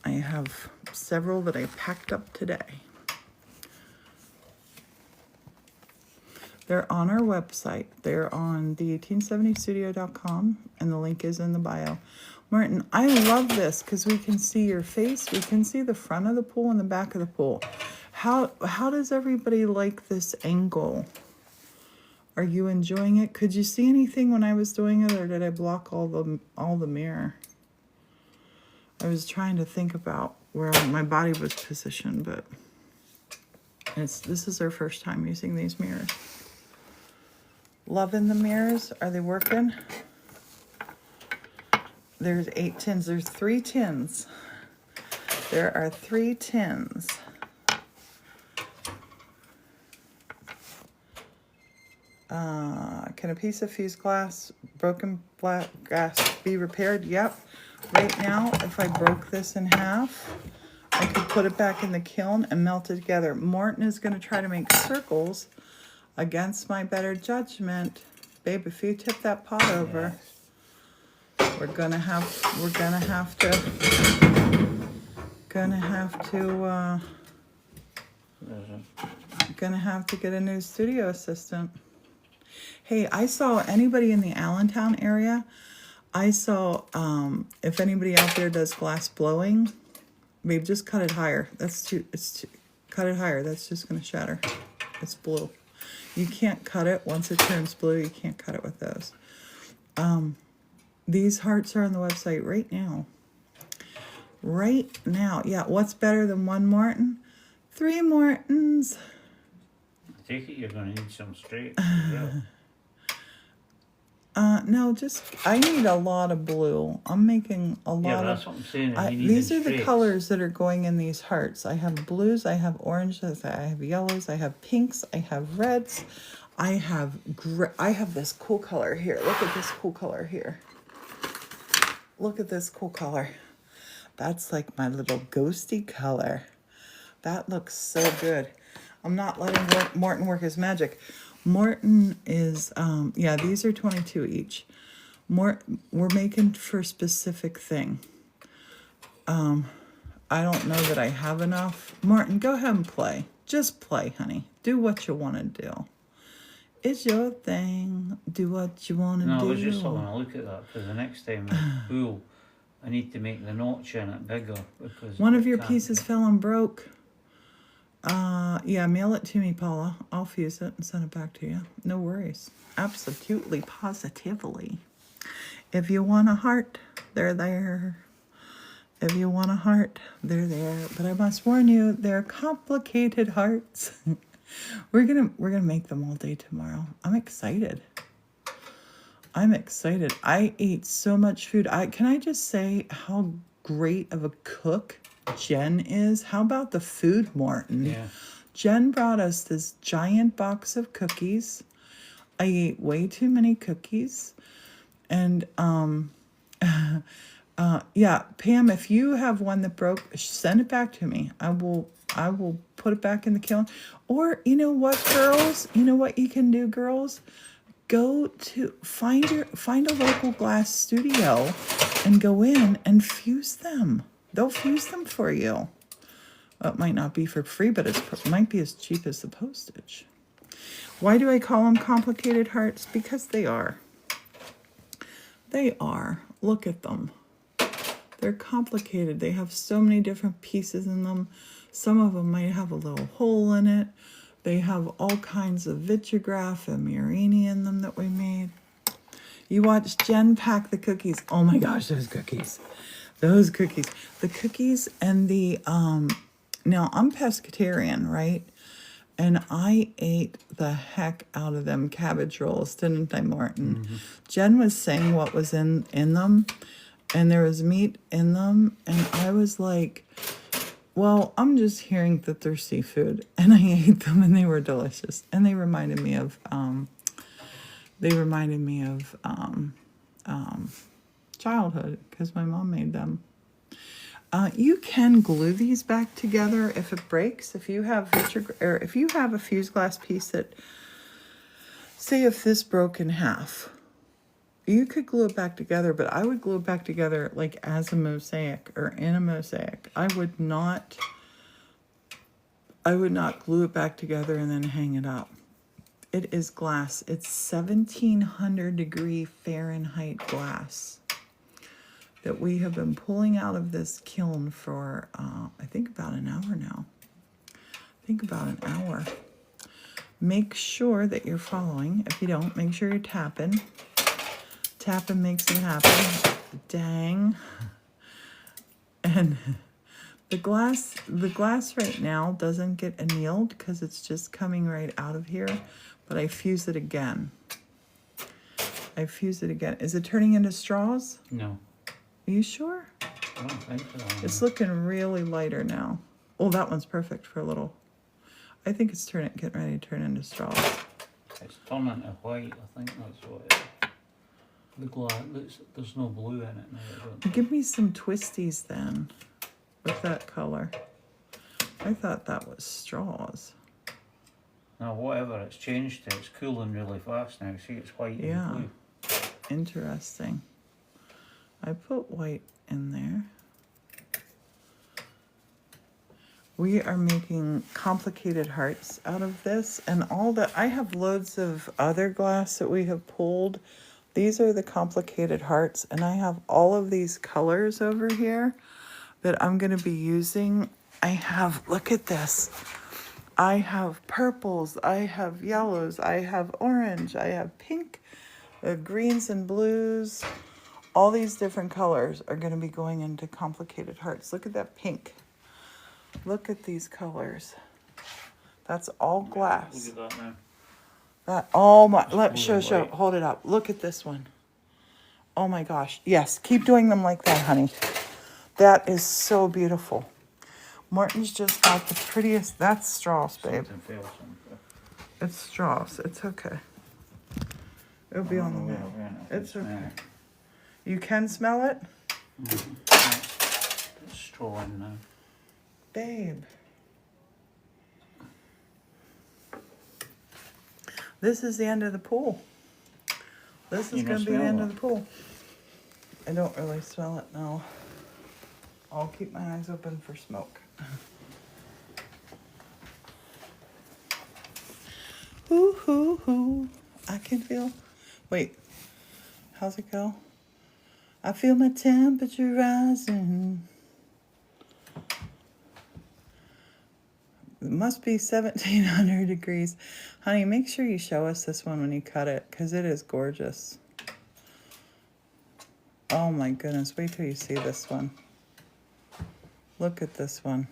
I have several that I packed up today. They're on our website. They're on the1870studio.com, and the link is in the bio. Martin, I love this because we can see your face. We can see the front of the pool and the back of the pool. How does everybody like this angle? Are you enjoying it? Could you see anything when I was doing it, or did I block all the mirror? I was trying to think about where my body was positioned, but this is our first time using these mirrors. Loving the mirrors. Are they working? There's 8 tins. There's 3 tins. There are 3 tins. Can a piece of fused glass, broken black glass be repaired? Yep. Right now, if I broke this in half, I could put it back in the kiln and melt it together. Morton is going to try to make circles against my better judgment. Babe, if you tip that pot over, we're gonna have to get a new studio assistant. Hey, I saw anybody in the Allentown area. I saw if anybody out there does glass blowing, babe, just cut it higher. Cut it higher. That's just gonna shatter. It's blue. You can't cut it once it turns blue. You can't cut it with those. These hearts are on the website right now. Right now. Yeah, what's better than 1 Morton? 3 Mortons. I take it you're going to need some straight. No, I need a lot of blue. I'm making a lot of... that's what I'm saying. These are the colors that are going in these hearts. I have blues, I have oranges, I have yellows, I have pinks, I have reds, I have this cool color here. Look at this cool color here. Look at this cool color. That's like my little ghosty color. That looks so good. I'm not letting Morton work his magic. Morton is, these are 22 each. We're making for a specific thing. I don't know that I have enough. Morton, go ahead and play. Just play, honey. Do what you want to do. It's your thing. Do what you want to do. No, I was just having a look at that, because the next time I pool, I need to make the notch in it bigger. Because one of your pieces fell and broke. Mail it to me, Paula. I'll fuse it and send it back to you. No worries. Absolutely, positively. If you want a heart, they're there. If you want a heart, they're there. But I must warn you, they're complicated hearts. We're gonna make them all day tomorrow. I'm excited. I ate so much food. Can I just say how great of a cook Jen is? How about the food, Morton? Yeah. Jen brought us this giant box of cookies. I ate way too many cookies. And Pam, if you have one that broke, send it back to me. I will put it back in the kiln. Or you know what, girls? You know what you can do, girls? Go to find a local glass studio and go in and fuse them. They'll fuse them for you. It might not be for free, but it might be as cheap as the postage. Why do I call them complicated hearts? Because they are. They are. Look at them. They're complicated. They have so many different pieces in them. Some of them might have a little hole in it. They have all kinds of vitragraph and Murini in them that we made. You watch Jen pack the cookies. Oh my gosh, those cookies. Those cookies. The cookies and the... Now, I'm pescatarian, right? And I ate the heck out of them cabbage rolls, didn't I, Morton? Mm-hmm. Jen was saying what was in them, and there was meat in them, and I was like, Well, I'm just hearing that they're seafood, and I ate them, and they were delicious, and they reminded me of childhood because my mom made them. You can glue these back together if it breaks. If you have or if you have a fuse glass piece that, say, if this broke in half, you could glue it back together. But I would glue it back together like as a mosaic or in a mosaic. I would not glue it back together and then hang it up. It is glass. It's 1700 degree Fahrenheit glass that we have been pulling out of this kiln for, I think about an hour now. Make sure that you're following. If you don't, make sure you're tapping. Tapping makes it happen. Dang. And the glass right now doesn't get annealed because it's just coming right out of here, but I fuse it again. Is it turning into straws? No. Are you sure? I don't think so. It's looking really lighter now. Oh, that one's perfect for a little. I think it's getting ready to turn into straws. It's turning to white, I think that's what it is. The glass, there's no blue in it now. I don't think. Give me some twisties then with that color. I thought that was straws. Now, whatever it's changed to, it's cooling really fast now. See, it's white Yeah. and blue. Interesting. I put white in there. We are making complicated hearts out of this, and all that. I have loads of other glass that we have pulled. These are the complicated hearts, and I have all of these colors over here that I'm going to be using. I have, look at this. I have purples, I have yellows, I have orange, I have pink, greens and blues. All these different colors are going to be going into complicated hearts. Look at that pink. Look at these colors. That's all glass. Look at that now. That, oh my, show, white. hold it up. Look at this one. Oh my gosh. Yes, keep doing them like that, honey. That is so beautiful. Morton's just got the prettiest, that's straws, babe. Something fell somewhere. It's straws. It's okay. It'll be on the way wall. around it. It's okay. You can smell it? It's straw in now. Babe. This is the end of the pool. This is You going to don't be the smell end it? of the pool. I don't really smell it, no. I'll keep my eyes open for smoke. Hoo, hoo, hoo. I can feel... Wait. How's it go? I feel my temperature rising. It must be 1700 degrees. Honey, make sure you show us this one when you cut it, because it is gorgeous. Oh my goodness, wait till you see this one. Look at this one.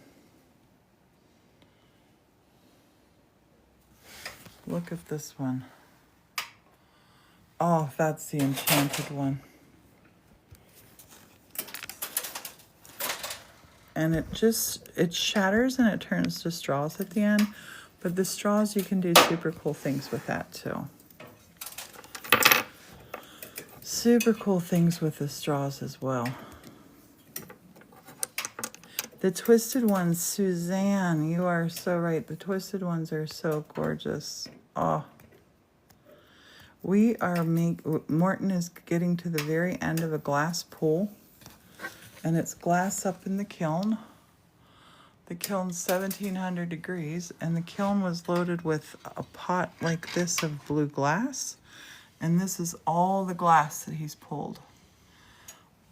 Look at this one. Oh, that's the enchanted one. And it shatters and it turns to straws at the end. But the straws, you can do super cool things with that too. Super cool things with the straws as well. The twisted ones, Suzanne, you are so right. The twisted ones are so gorgeous. Oh. Morton is getting to the very end of a glass pool. And it's glass up in the kiln. The kiln's 1700 degrees, and the kiln was loaded with a pot like this of blue glass. And this is all the glass that he's pulled.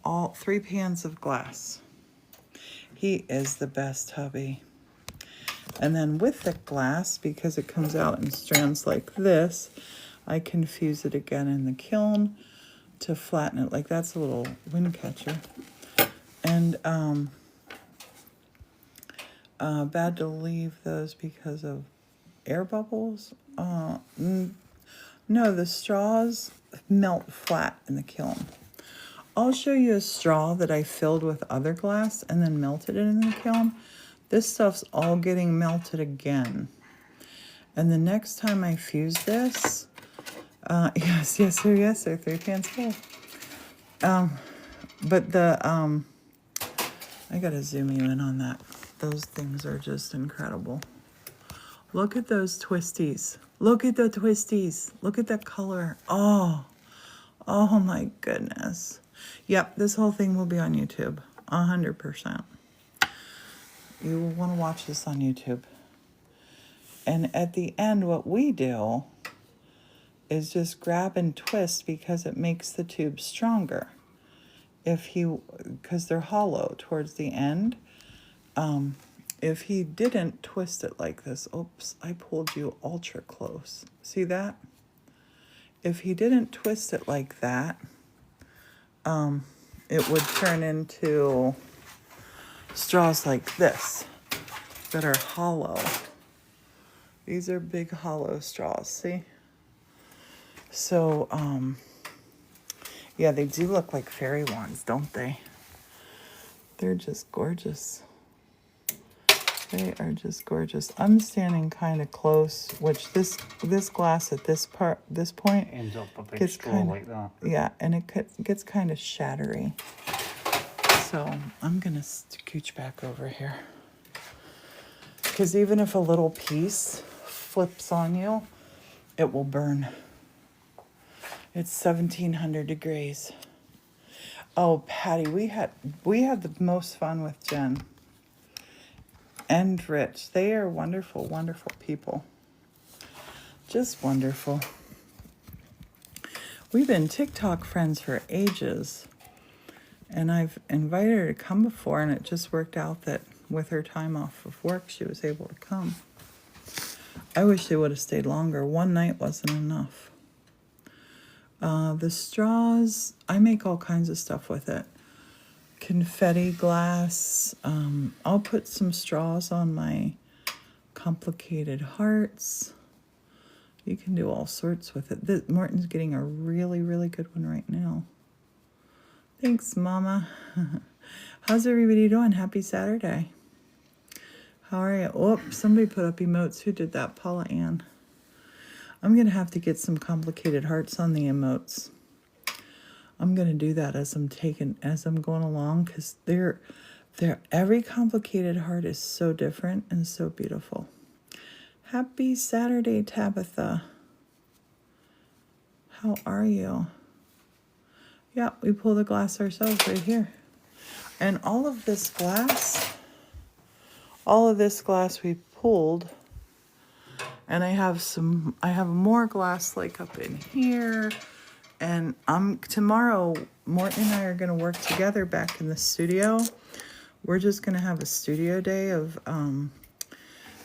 All 3 pans of glass. He is the best hubby. And then with the glass, because it comes out in strands like this, I can fuse it again in the kiln to flatten it. Like that's a little wind catcher. And bad to leave those because of air bubbles. No, the straws melt flat in the kiln. I'll show you a straw that I filled with other glass and then melted it in the kiln. This stuff's all getting melted again. And the next time I fuse this, yes, sir, yes, sir, 3 pans full. But I gotta zoom you in on that. Those things are just incredible. Look at those twisties. Look at the twisties. Look at that color. Oh my goodness. Yep, this whole thing will be on YouTube. 100%. You will want to watch this on YouTube. And at the end, what we do is just grab and twist because it makes the tube stronger. Because they're hollow towards the end. If he didn't twist it like this, oops, I pulled you ultra close. See that? If he didn't twist it like that, it would turn into straws like this that are hollow. These are big hollow straws, see? So, yeah, they do look like fairy wands, don't they? They're just gorgeous. They are just gorgeous. I'm standing kind of close, which this glass at this point ends up a big gets straw like that. Yeah, and it gets kind of shattery. So I'm gonna scooch back over here because even if a little piece flips on you, it will burn. It's 1700 degrees. Oh, Patty, we had the most fun with Jen and Rich. They are wonderful, wonderful people. Just wonderful. We've been TikTok friends for ages. And I've invited her to come before, and it just worked out that with her time off of work, she was able to come. I wish they would have stayed longer. One night wasn't enough. The straws, I make all kinds of stuff with it. Confetti glass. I'll put some straws on my complicated hearts. You can do all sorts with it. Morton's getting a really, really good one right now. Thanks, Mama. How's everybody doing? Happy Saturday. How are you? Oh, somebody put up emotes. Who did that? Paula Ann. I'm going to have to get some complicated hearts on the emotes. I'm going to do that as I'm going along because every complicated heart is so different and so beautiful. Happy Saturday, Tabitha. How are you? Yeah, we pull the glass ourselves right here. And all of this glass we pulled. And I have more glass like up in here. And tomorrow, Morton and I are going to work together back in the studio. We're just going to have a studio day of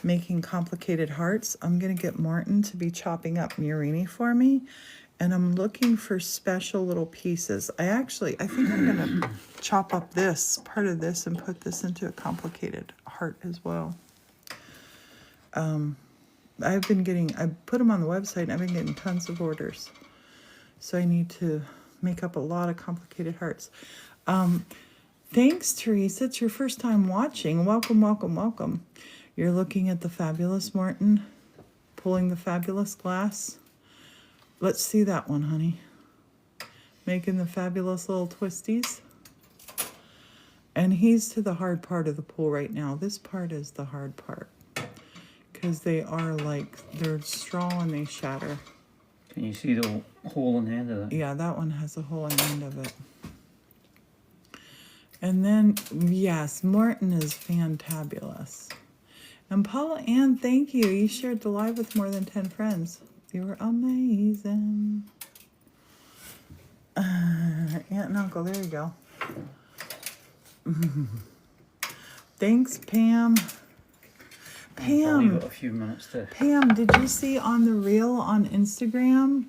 making complicated hearts. I'm going to get Morton to be chopping up Murini for me. And I'm looking for special little pieces. I think I'm going to chop up part of this and put this into a complicated heart as well. I put them on the website and I've been getting tons of orders. So I need to make up a lot of complicated hearts. Thanks, Teresa. It's your first time watching. Welcome, welcome, welcome. You're looking at the fabulous Morton, pulling the fabulous glass. Let's see that one, honey. Making the fabulous little twisties. And he's to the hard part of the pool right now. This part is the hard part. Because they're straw and they shatter. Can you see the hole in the end of it? Yeah, that one has a hole in the end of it. And then, yes, Morton is fantabulous. And Paula Ann, thank you. You shared the live with more than 10 friends. You were amazing. Aunt and Uncle, there you go. Thanks, Pam. I've got a few minutes to... Pam, did you see on the reel on Instagram?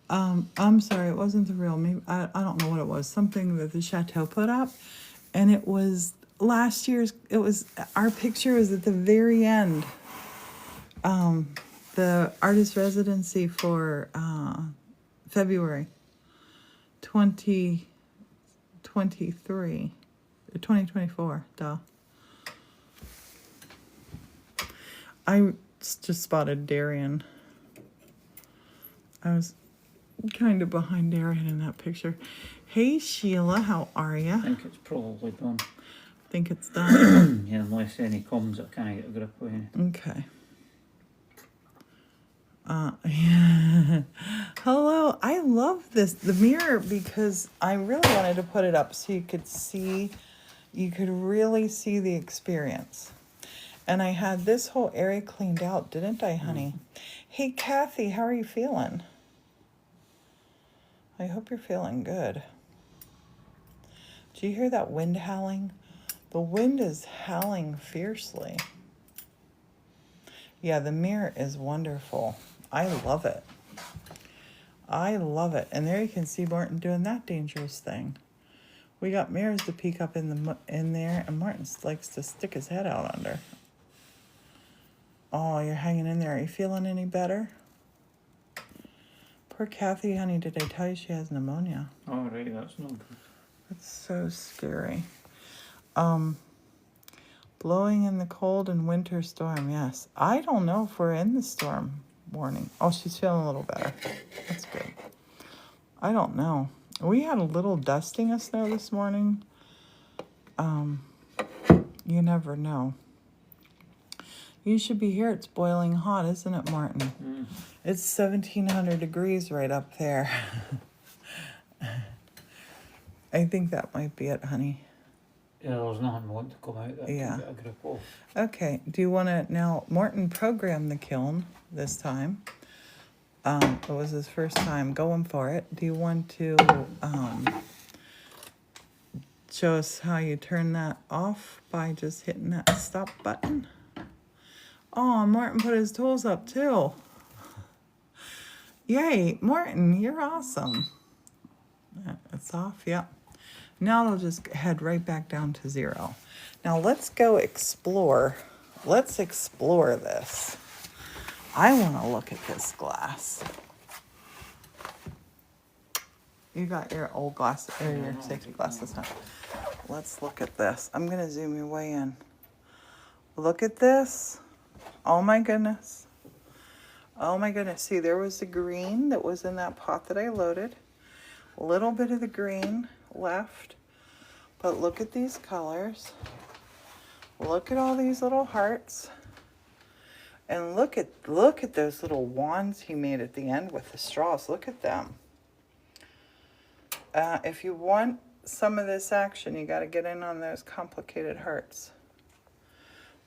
I'm sorry, it wasn't the reel. Maybe I don't know what it was. Something that the Chateau put up. And it was our picture was at the very end. The artist residency for February 2024. Duh. I just spotted Darian. I was kind of behind Darian in that picture. Hey Sheila, how are ya? I think it's probably done. Think it's done? Yeah, unless any comes, I can't get a grip of any. Okay. Yeah. Hello, I love the mirror, because I really wanted to put it up so you could really see the experience. And I had this whole area cleaned out, didn't I, honey? Hey, Kathy, how are you feeling? I hope you're feeling good. Do you hear that wind howling? The wind is howling fiercely. Yeah, the mirror is wonderful. I love it. I love it. And there you can see Martin doing that dangerous thing. We got mirrors to peek up in there, and Martin likes to stick his head out under. Oh, you're hanging in there. Are you feeling any better? Poor Kathy, honey, did I tell you she has pneumonia? Oh, right, that's no good. That's so scary. Blowing in the cold and winter storm, yes. I don't know if we're in the storm warning. Oh, she's feeling a little better. That's good. I don't know. We had a little dusting of snow this morning. You never know. You should be here. It's boiling hot, isn't it, Martin? Mm. It's 1,700 degrees right up there. I think that might be it, honey. Yeah, there's nothing want to come out that I Yeah. can get a grip of. Okay, do you want to now, Martin programmed the kiln this time. It was his first time going for it. Do you want to show us how you turn that off by just hitting that stop button? Oh, Martin put his tools up too. Yay, Martin, you're awesome. It's off, yep. Now it'll just head right back down to 0. Now let's go explore. Let's explore this. I want to look at this glass. You got your old glass, or your safety glasses now. Let's look at this. I'm going to zoom you way in. Look at this. Oh my goodness. Oh my goodness. See, there was the green that was in that pot that I loaded. A little bit of the green left. But look at these colors. Look at all these little hearts. And look at those little wands he made at the end with the straws. Look at them. If you want some of this action, you got to get in on those complicated hearts.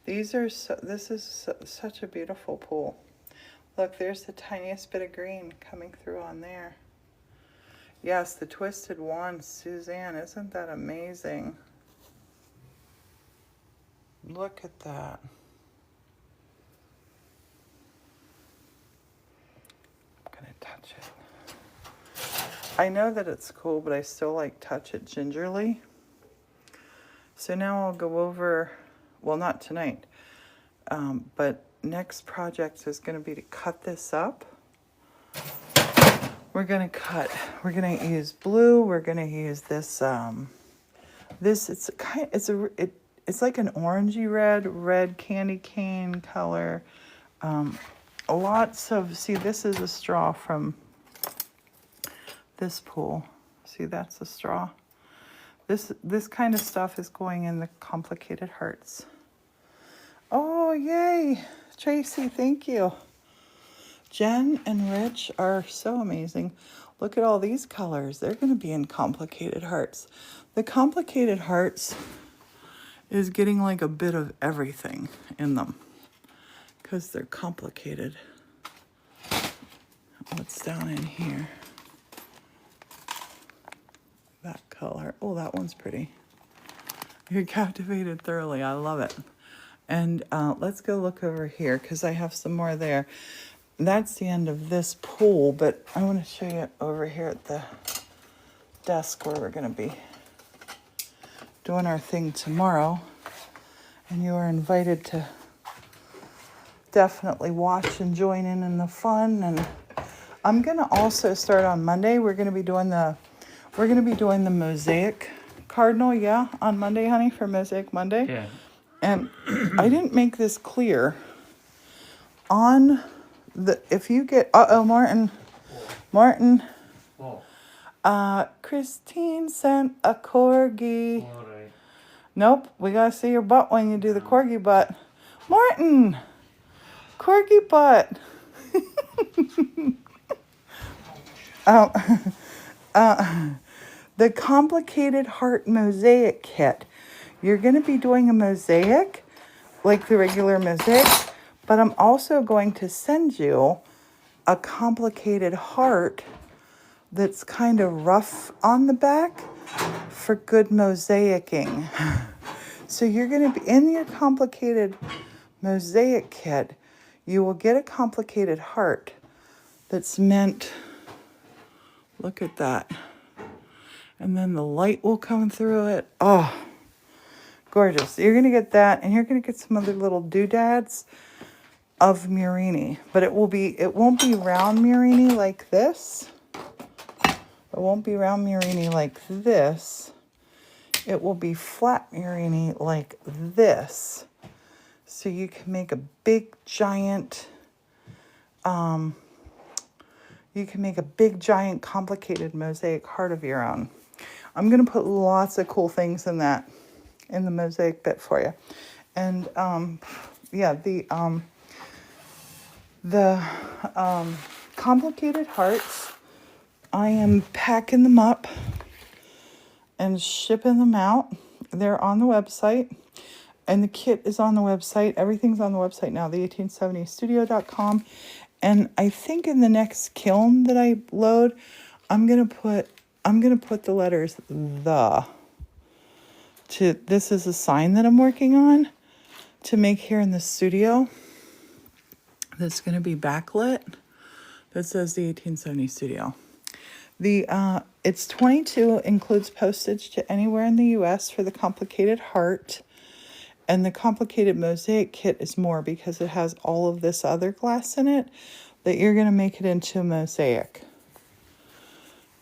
This is such a beautiful pool. Look, there's the tiniest bit of green coming through on there. Yes, the twisted wand, Suzanne. Isn't that amazing? Look at that. I'm going to touch it. I know that it's cool, but I still like touch it gingerly. So now I'll go over, well, not tonight, but next project is going to be to cut this up. We're going to use blue. We're going to use this, it's like an orangey red candy cane color. See, this is a straw from this pool. See, that's a straw. This kind of stuff is going in the complicated hearts. Oh, yay. Tracy, thank you. Jen and Rich are so amazing. Look at all these colors. They're going to be in complicated hearts. The complicated hearts is getting like a bit of everything in them because they're complicated. What's down in here? That color. Oh, that one's pretty. You're captivated thoroughly. I love it. And let's go look over here because I have some more there. That's the end of this pool, but I want to show you over here at the desk where we're going to be doing our thing tomorrow. And you are invited to definitely watch and join in the fun. And I'm going to also start on Monday. We're going to be doing the mosaic cardinal, yeah, on Monday, honey, for Mosaic Monday. Yeah. And I didn't make this clear, on the, if you get, Martin, Christine sent a corgi. All right. Nope, we gotta see your butt when you do the corgi butt. Martin, corgi butt. The complicated heart mosaic kit. You're gonna be doing a mosaic, like the regular mosaic, but I'm also going to send you a complicated heart that's kind of rough on the back for good mosaicing. So you're going to be in your complicated mosaic kit, you will get a complicated heart that's meant, look at that. And then the light will come through it. Oh, gorgeous. You're going to get that, and you're going to get some other little doodads of Murini, but it won't be round Murini like this. It won't be round Murini like this. It will be flat Murini like this. So you can make a big giant, complicated mosaic heart of your own. I'm going to put lots of cool things in that, in the mosaic bit for you. And the complicated hearts, I am packing them up and shipping them out. They're on the website, and the kit is on the website. Everything's on the website now, the1870studio.com. And I think in the next kiln that I load, I'm gonna put the letters "the" to, this is a sign that I'm working on to make here in the studio. That's gonna be backlit. That says the 1870 studio. It's $22, includes postage to anywhere in the U.S. for the complicated heart. And the complicated mosaic kit is more because it has all of this other glass in it that you're going to make it into a mosaic.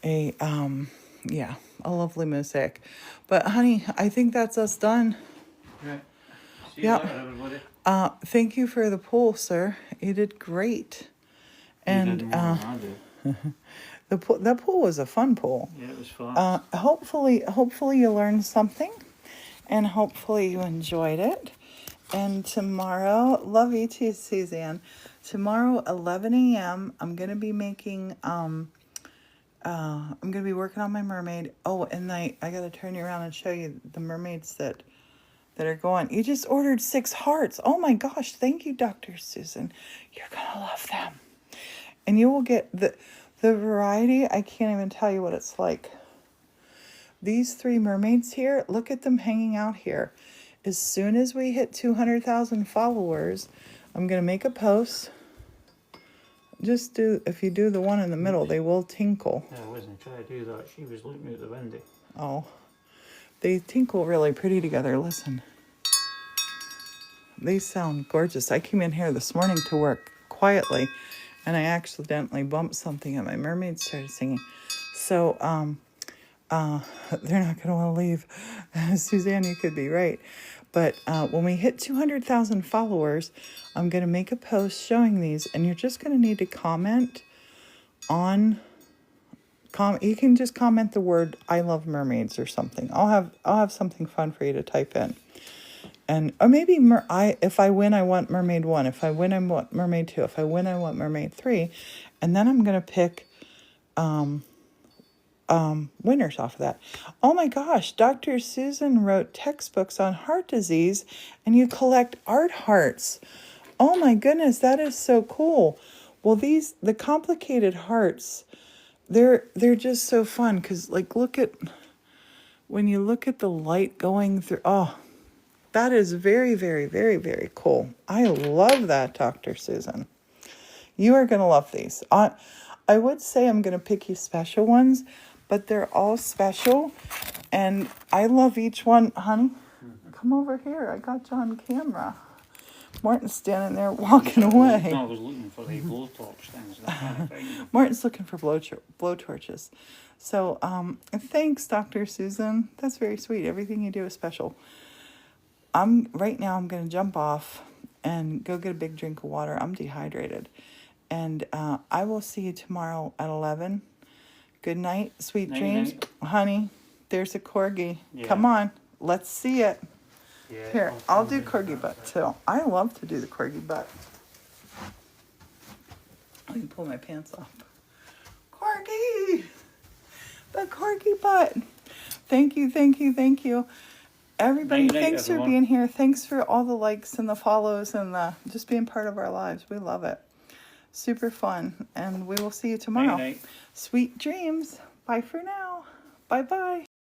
A lovely mosaic. But honey, I think that's us done. Right. See you later, everybody. Thank you for the pool, sir. You did great. And you did more than I did. that pool was a fun pool. Yeah, it was fun. Hopefully you learned something, and hopefully you enjoyed it. And tomorrow, love you too, Suzanne. Tomorrow, 11 a.m., I'm gonna be making I'm gonna be working on my mermaid. Oh, and I gotta turn you around and show you the mermaids that are going. You just ordered 6 hearts. Oh my gosh, thank you, Dr. Susan. You're gonna love them. And you will get the variety. I can't even tell you what it's like. These 3 mermaids here, look at them hanging out here. As soon as we hit 200,000 followers, I'm going to make a post. If you do the one in the middle, they will tinkle. Yeah, I wasn't trying to do that. She was looking out the window. Oh, they tinkle really pretty together. Listen. They sound gorgeous. I came in here this morning to work quietly, and I accidentally bumped something, and my mermaids started singing. So, they're not going to want to leave. Suzanne, you could be right. But when we hit 200,000 followers, I'm going to make a post showing these, and you're just going to need to comment on. You can just comment the word "I love mermaids" or something. I'll have something fun for you to type in, or maybe if I win, I want mermaid 1. If I win, I want mermaid 2. If I win, I want mermaid 3, and then I'm going to pick winners off of that. Oh my gosh, Dr. Susan wrote textbooks on heart disease, and you collect art hearts. Oh my goodness, that is so cool. Well, the complicated hearts, they're just so fun because, like, when you look at the light going through. Oh, that is very, very, very, very cool. I love that, Dr. Susan. You are going to love these. I would say I'm going to pick you special ones, but they're all special, and I love each one. Honey, come over here. I got you on camera. Martin's standing there walking away. No, I was looking for the blowtorch things. Martin's looking for blowtorches. So, thanks, Dr. Susan. That's very sweet. Everything you do is special. Right now I'm going to jump off, and go get a big drink of water. I'm dehydrated. And I will see you tomorrow at 11. Good night, sweet Night, dreams. night. Honey, there's a corgi. Yeah. Come on, let's see it. Yeah, Here, I'll do corgi butt too. I love to do the corgi butt. Let me pull my pants off. Corgi! The corgi butt. Thank you, thank you, thank you. Everybody, Night, night, thanks for everyone. being here. Thanks for all the likes and the follows and the just being part of our lives. We love it. Super fun. And we will see you tomorrow. Night, night. Sweet dreams. Bye for now. Bye-bye.